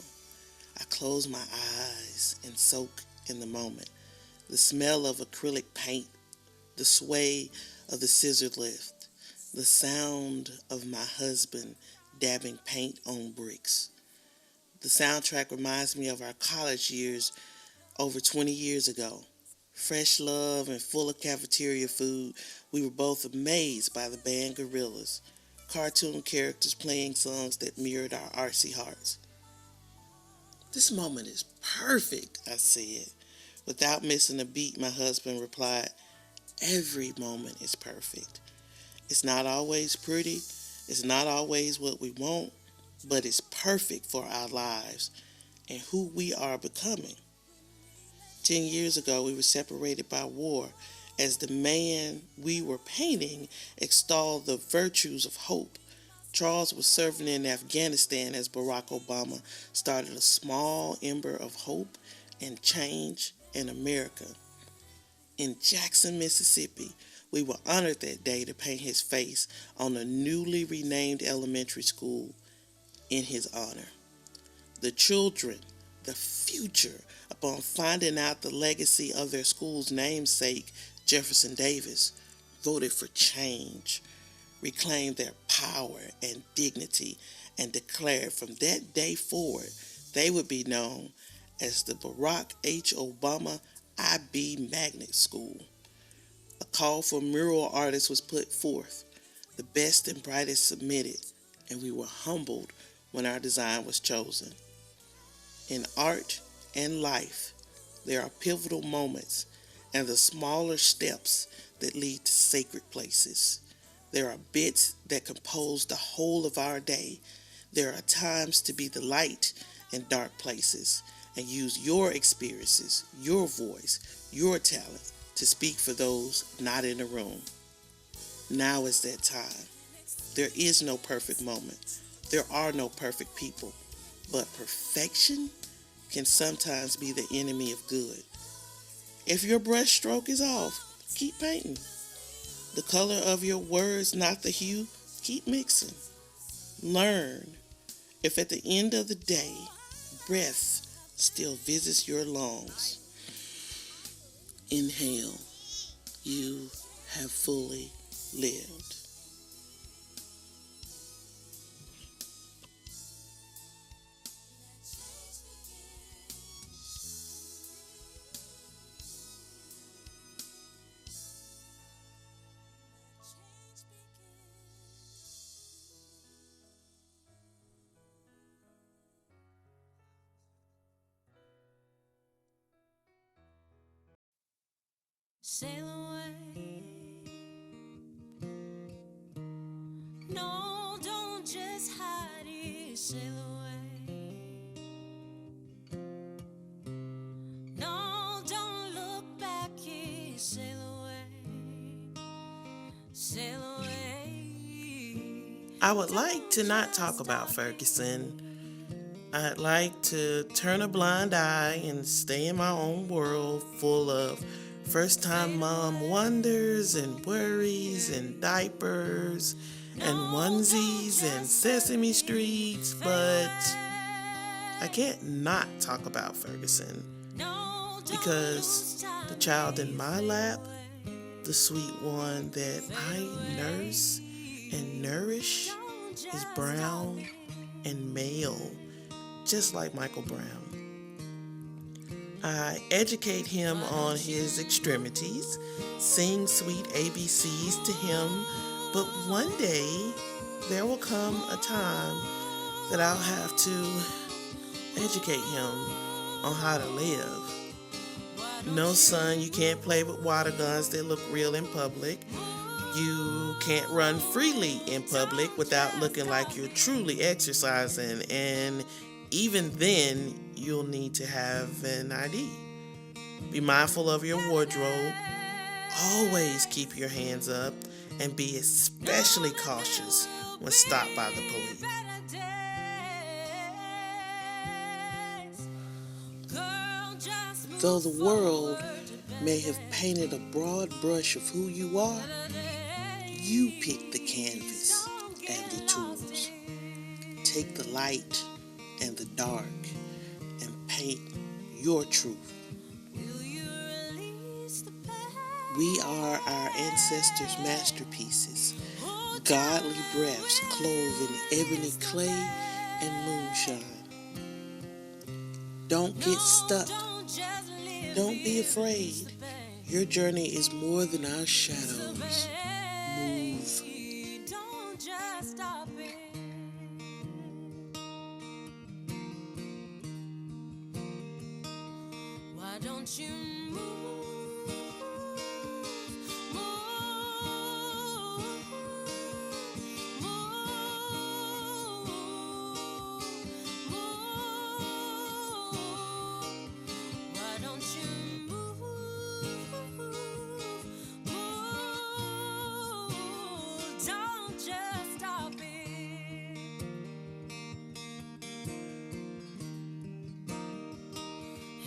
I close my eyes and soak in the moment. The smell of acrylic paint, the sway of the scissor lift, the sound of my husband dabbing paint on bricks. The soundtrack reminds me of our college years over 20 years ago. Fresh love and full of cafeteria food, we were both amazed by the band Gorillaz, cartoon characters playing songs that mirrored our artsy hearts. "This moment is perfect," I said. Without missing a beat, my husband replied, "Every moment is perfect. It's not always pretty, it's not always what we want, but it's perfect for our lives and who we are becoming." 10 years ago, we were separated by war as the man we were painting extolled the virtues of hope. Charles was serving in Afghanistan as Barack Obama started a small ember of hope and change in America. In Jackson, Mississippi, we were honored that day to paint his face on a newly renamed elementary school in his honor. The children, the future, upon finding out the legacy of their school's namesake, Jefferson Davis, voted for change, reclaimed their power and dignity, and declared from that day forward they would be known as the Barack H. Obama IB Magnet School. A call for mural artists was put forth. The best and brightest submitted, and we were humbled when our design was chosen. In art and life, there are pivotal moments and the smaller steps that lead to sacred places. There are bits that compose the whole of our day. There are times to be the light in dark places and use your experiences, your voice, your talent to speak for those not in the room. Now is that time. There is no perfect moment. There are no perfect people. But perfection can sometimes be the enemy of good. If your brush stroke is off, keep painting. The color of your words, not the hue, keep mixing. Learn. If at the end of the day, breath still visits your lungs, inhale. You have fully lived. Sail away. No, don't just hide it. Sail away. No, don't look back here. Sail away. Sail away. I would like to not talk about Ferguson. I'd like to turn a blind eye and stay in my own world full of first-time mom wonders and worries and diapers and onesies and Sesame Streets, but I can't not talk about Ferguson because the child in my lap, the sweet one that I nurse and nourish, is brown and male, just like Michael Brown. I educate him on his extremities, sing sweet ABCs to him, but one day there will come a time that I'll have to educate him on how to live. No, son, you can't play with water guns that look real in public. You can't run freely in public without looking like you're truly exercising, and even then, you'll need to have an ID. Be mindful of your wardrobe. Always keep your hands up and be especially cautious when stopped by the police. Though the world may have painted a broad brush of who you are, you pick the canvas and the tools. Take the light and the dark and paint your truth. We are our ancestors' masterpieces, godly breaths clothed in ebony clay and moonshine. Don't get stuck. Don't be afraid. Your journey is more than our shadows. Move. Why don't you move?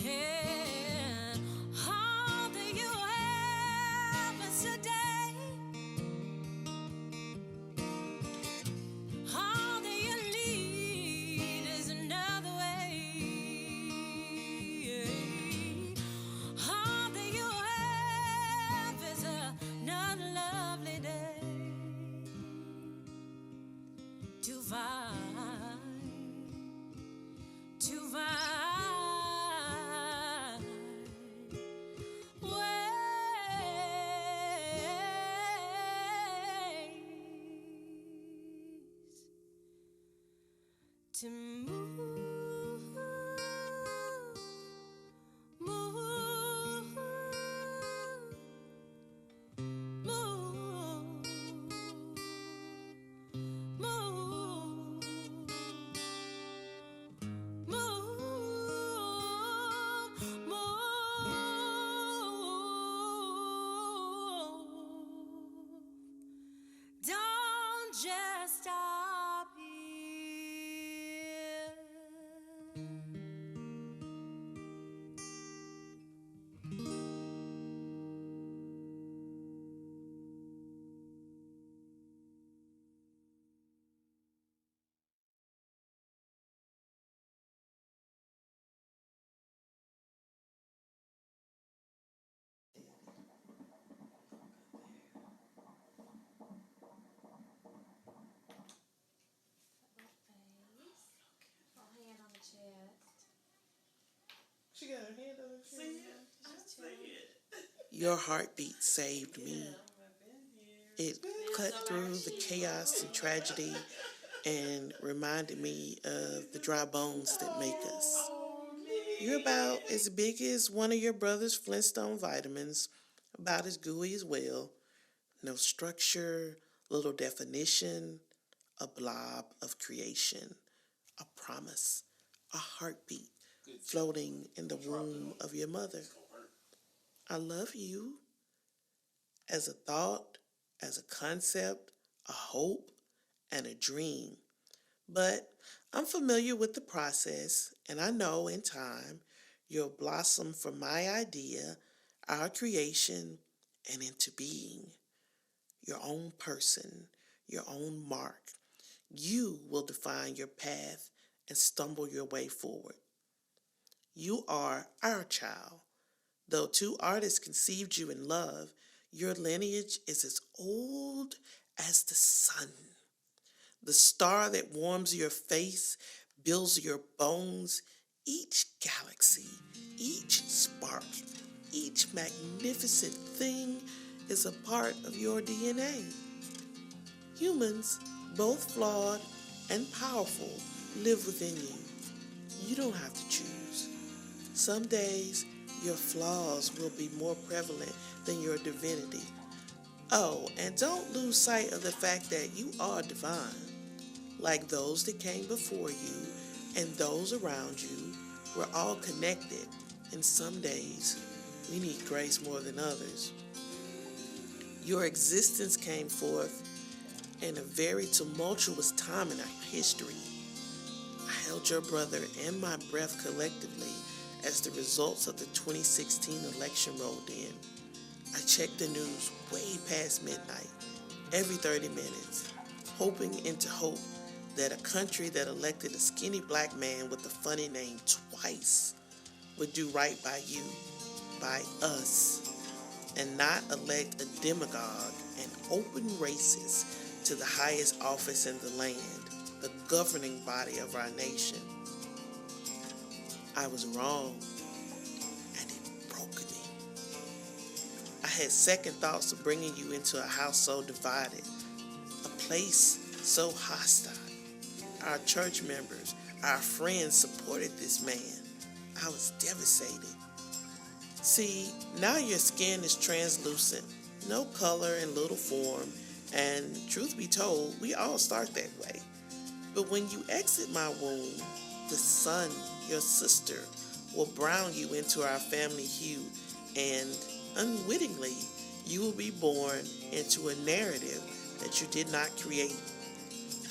Hey to move, move, move, move, don't just stop here. She got her hand on her chest. See it? I see it. Your heartbeat saved me. It cut through the chaos and tragedy and reminded me of the dry bones that make us. You're about as big as one of your brother's Flintstone vitamins, about as gooey as well. No structure, little definition, a blob of creation, a promise, a heartbeat floating in the womb of your mother. I love you as a thought, as a concept, a hope, and a dream. But I'm familiar with the process, and I know in time you'll blossom from my idea, our creation, and into being. Your own person, your own mark. You will define your path and stumble your way forward. You are our child. Though two artists conceived you in love, your lineage is as old as the sun. The star that warms your face, builds your bones. Each galaxy, each spark, each magnificent thing is a part of your DNA. Humans, both flawed and powerful, live within you. You don't have to choose. Some days, your flaws will be more prevalent than your divinity. Oh, and don't lose sight of the fact that you are divine. Like those that came before you and those around you, we're all connected, and some days we need grace more than others. Your existence came forth in a very tumultuous time in our history. I held your brother and my breath collectively as the results of the 2016 election rolled in. I checked the news way past midnight, every 30 minutes, hoping into hope that a country that elected a skinny black man with a funny name twice would do right by you, by us, and not elect a demagogue and open racist to the highest office in the land, the governing body of our nation. I was wrong, and it broke me. I had second thoughts of bringing you into a house so divided, a place so hostile. Our church members, our friends supported this man. I was devastated. See, now your skin is translucent, no color and little form, and truth be told, we all start that way. But when you exit my womb, the sun, your sister, will brown you into our family hue, and unwittingly, you will be born into a narrative that you did not create,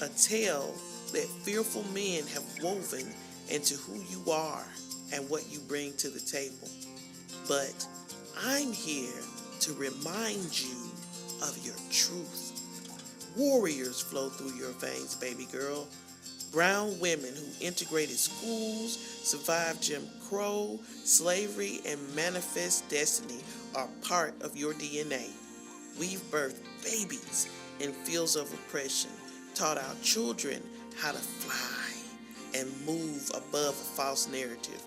a tale that fearful men have woven into who you are and what you bring to the table. But I'm here to remind you of your truth. Warriors flow through your veins, baby girl. Brown women who integrated schools, survived Jim Crow, slavery, and manifest destiny are part of your DNA. We've birthed babies in fields of oppression, taught our children how to fly and move above a false narrative,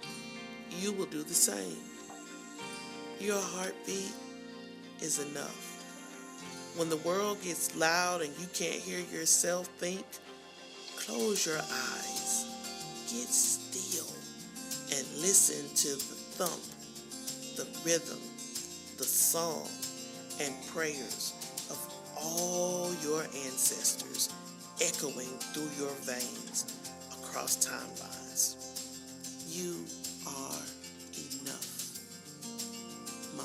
you will do the same. Your heartbeat is enough. When the world gets loud and you can't hear yourself think, close your eyes, get still, and listen to the thump, the rhythm, the song, and prayers of all your ancestors echoing through your veins across timelines. You are enough, Mom.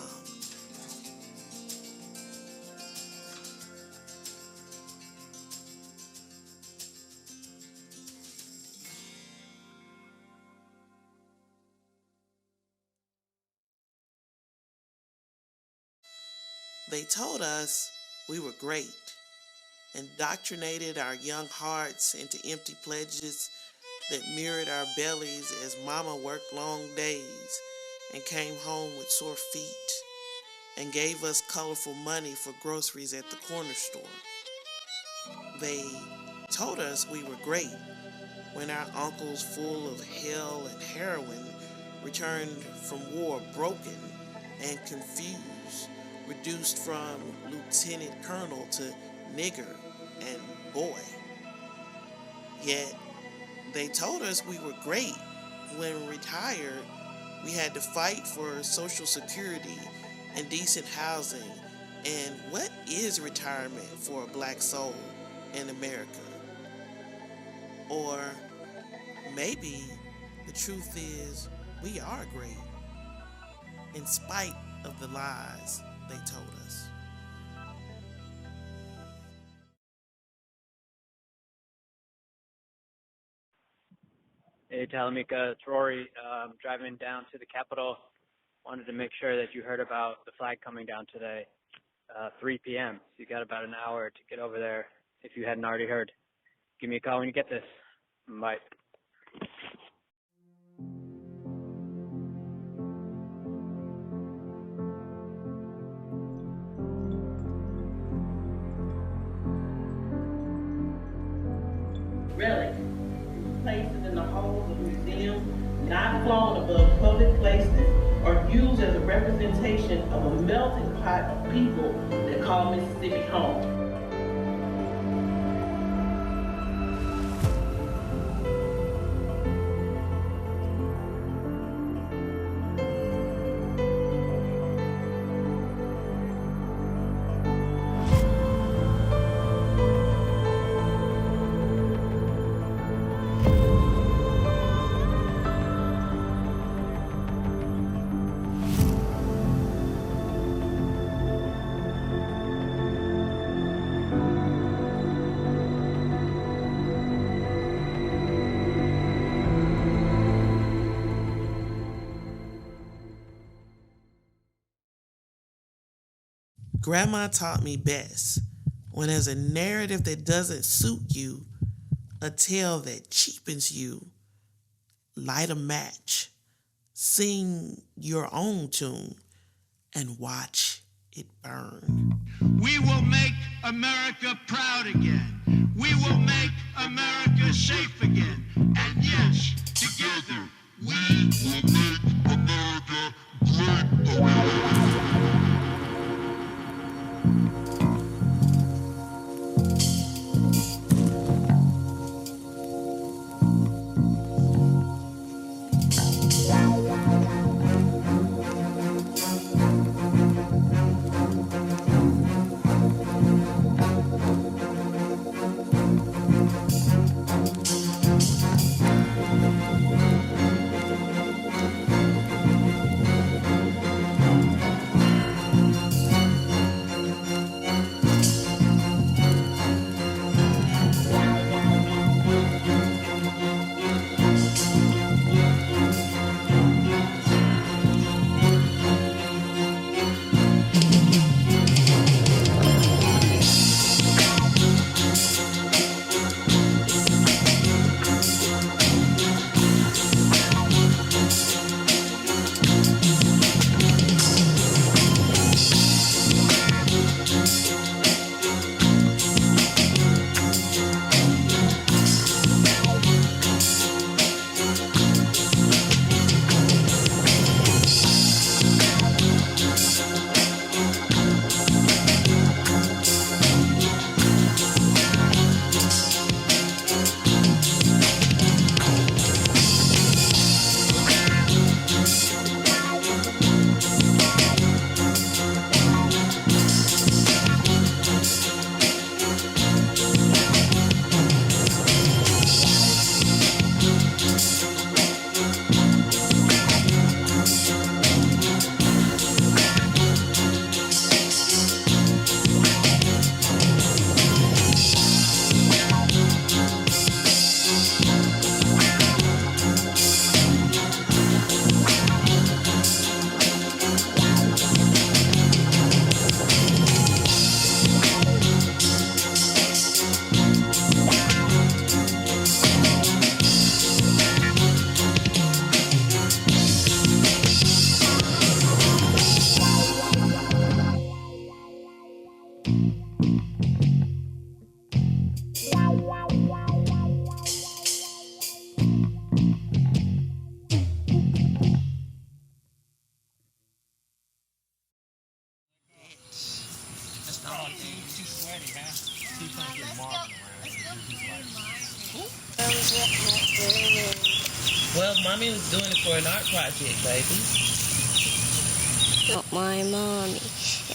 They told us we were great, indoctrinated our young hearts into empty pledges that mirrored our bellies as Mama worked long days and came home with sore feet, and gave us colorful money for groceries at the corner store. They told us we were great when our uncles, full of hell and heroin, returned from war broken and confused, reduced from lieutenant colonel to nigger and boy. Yet they told us we were great when retired we had to fight for Social Security and decent housing. And what is retirement for a black soul in America? Or maybe the truth is we are great in spite of the lies they told us. Hey, Talamika, it's Rory. Driving down to the Capitol. Wanted to make sure that you heard about the flag coming down today, 3 p.m. So you got about an hour to get over there if you hadn't already heard. Give me a call when you get this. Bye. Relics, places in the halls of museums, not flown above public places, are used as a representation of a melting pot of people that call Mississippi home. Grandma taught me best when there's a narrative that doesn't suit you, a tale that cheapens you. Light a match, sing your own tune, and watch it burn. We will make America proud again. We will make America safe again. And yes, together, we will make America great again. Well, mommy was doing it for an art project, baby. My mommy,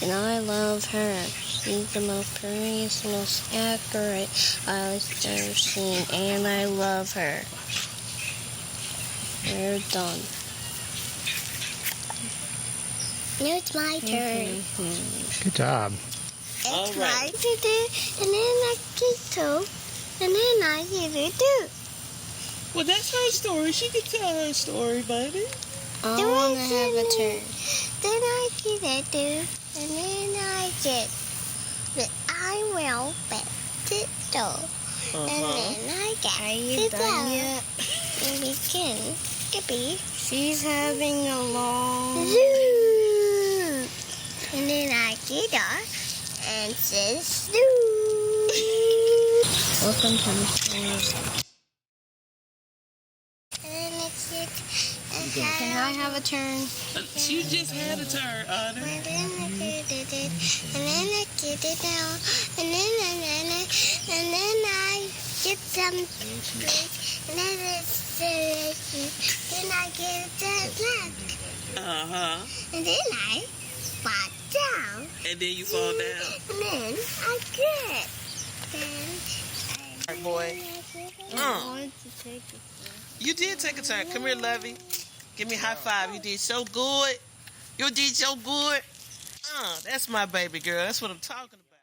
and I love her. She's the most prettiest, most accurate I've ever seen, and I love her. We're done. Now it's my turn. Good job. It's my to do, and then I get to, and then I give it to. Well, that's her story. She can tell her story, baby. I want to have a turn. Then I give it to, and then I get, but I will bet it though. And then I get it out. And begin to be. She's having a long zoo. And then I get her and says zoo. Welcome to the store. Can I have a turn? You just had a turn, Honor. And then I get it down. And then I get some food. And then it's delicious. Then I get it back. And then I fall down. And then you fall down. And then I get. Then boy. I wanted to take it. You did take a turn. Come here, Lovey. Give me a high five. You did so good. You did so good. That's my baby girl. That's what I'm talking about.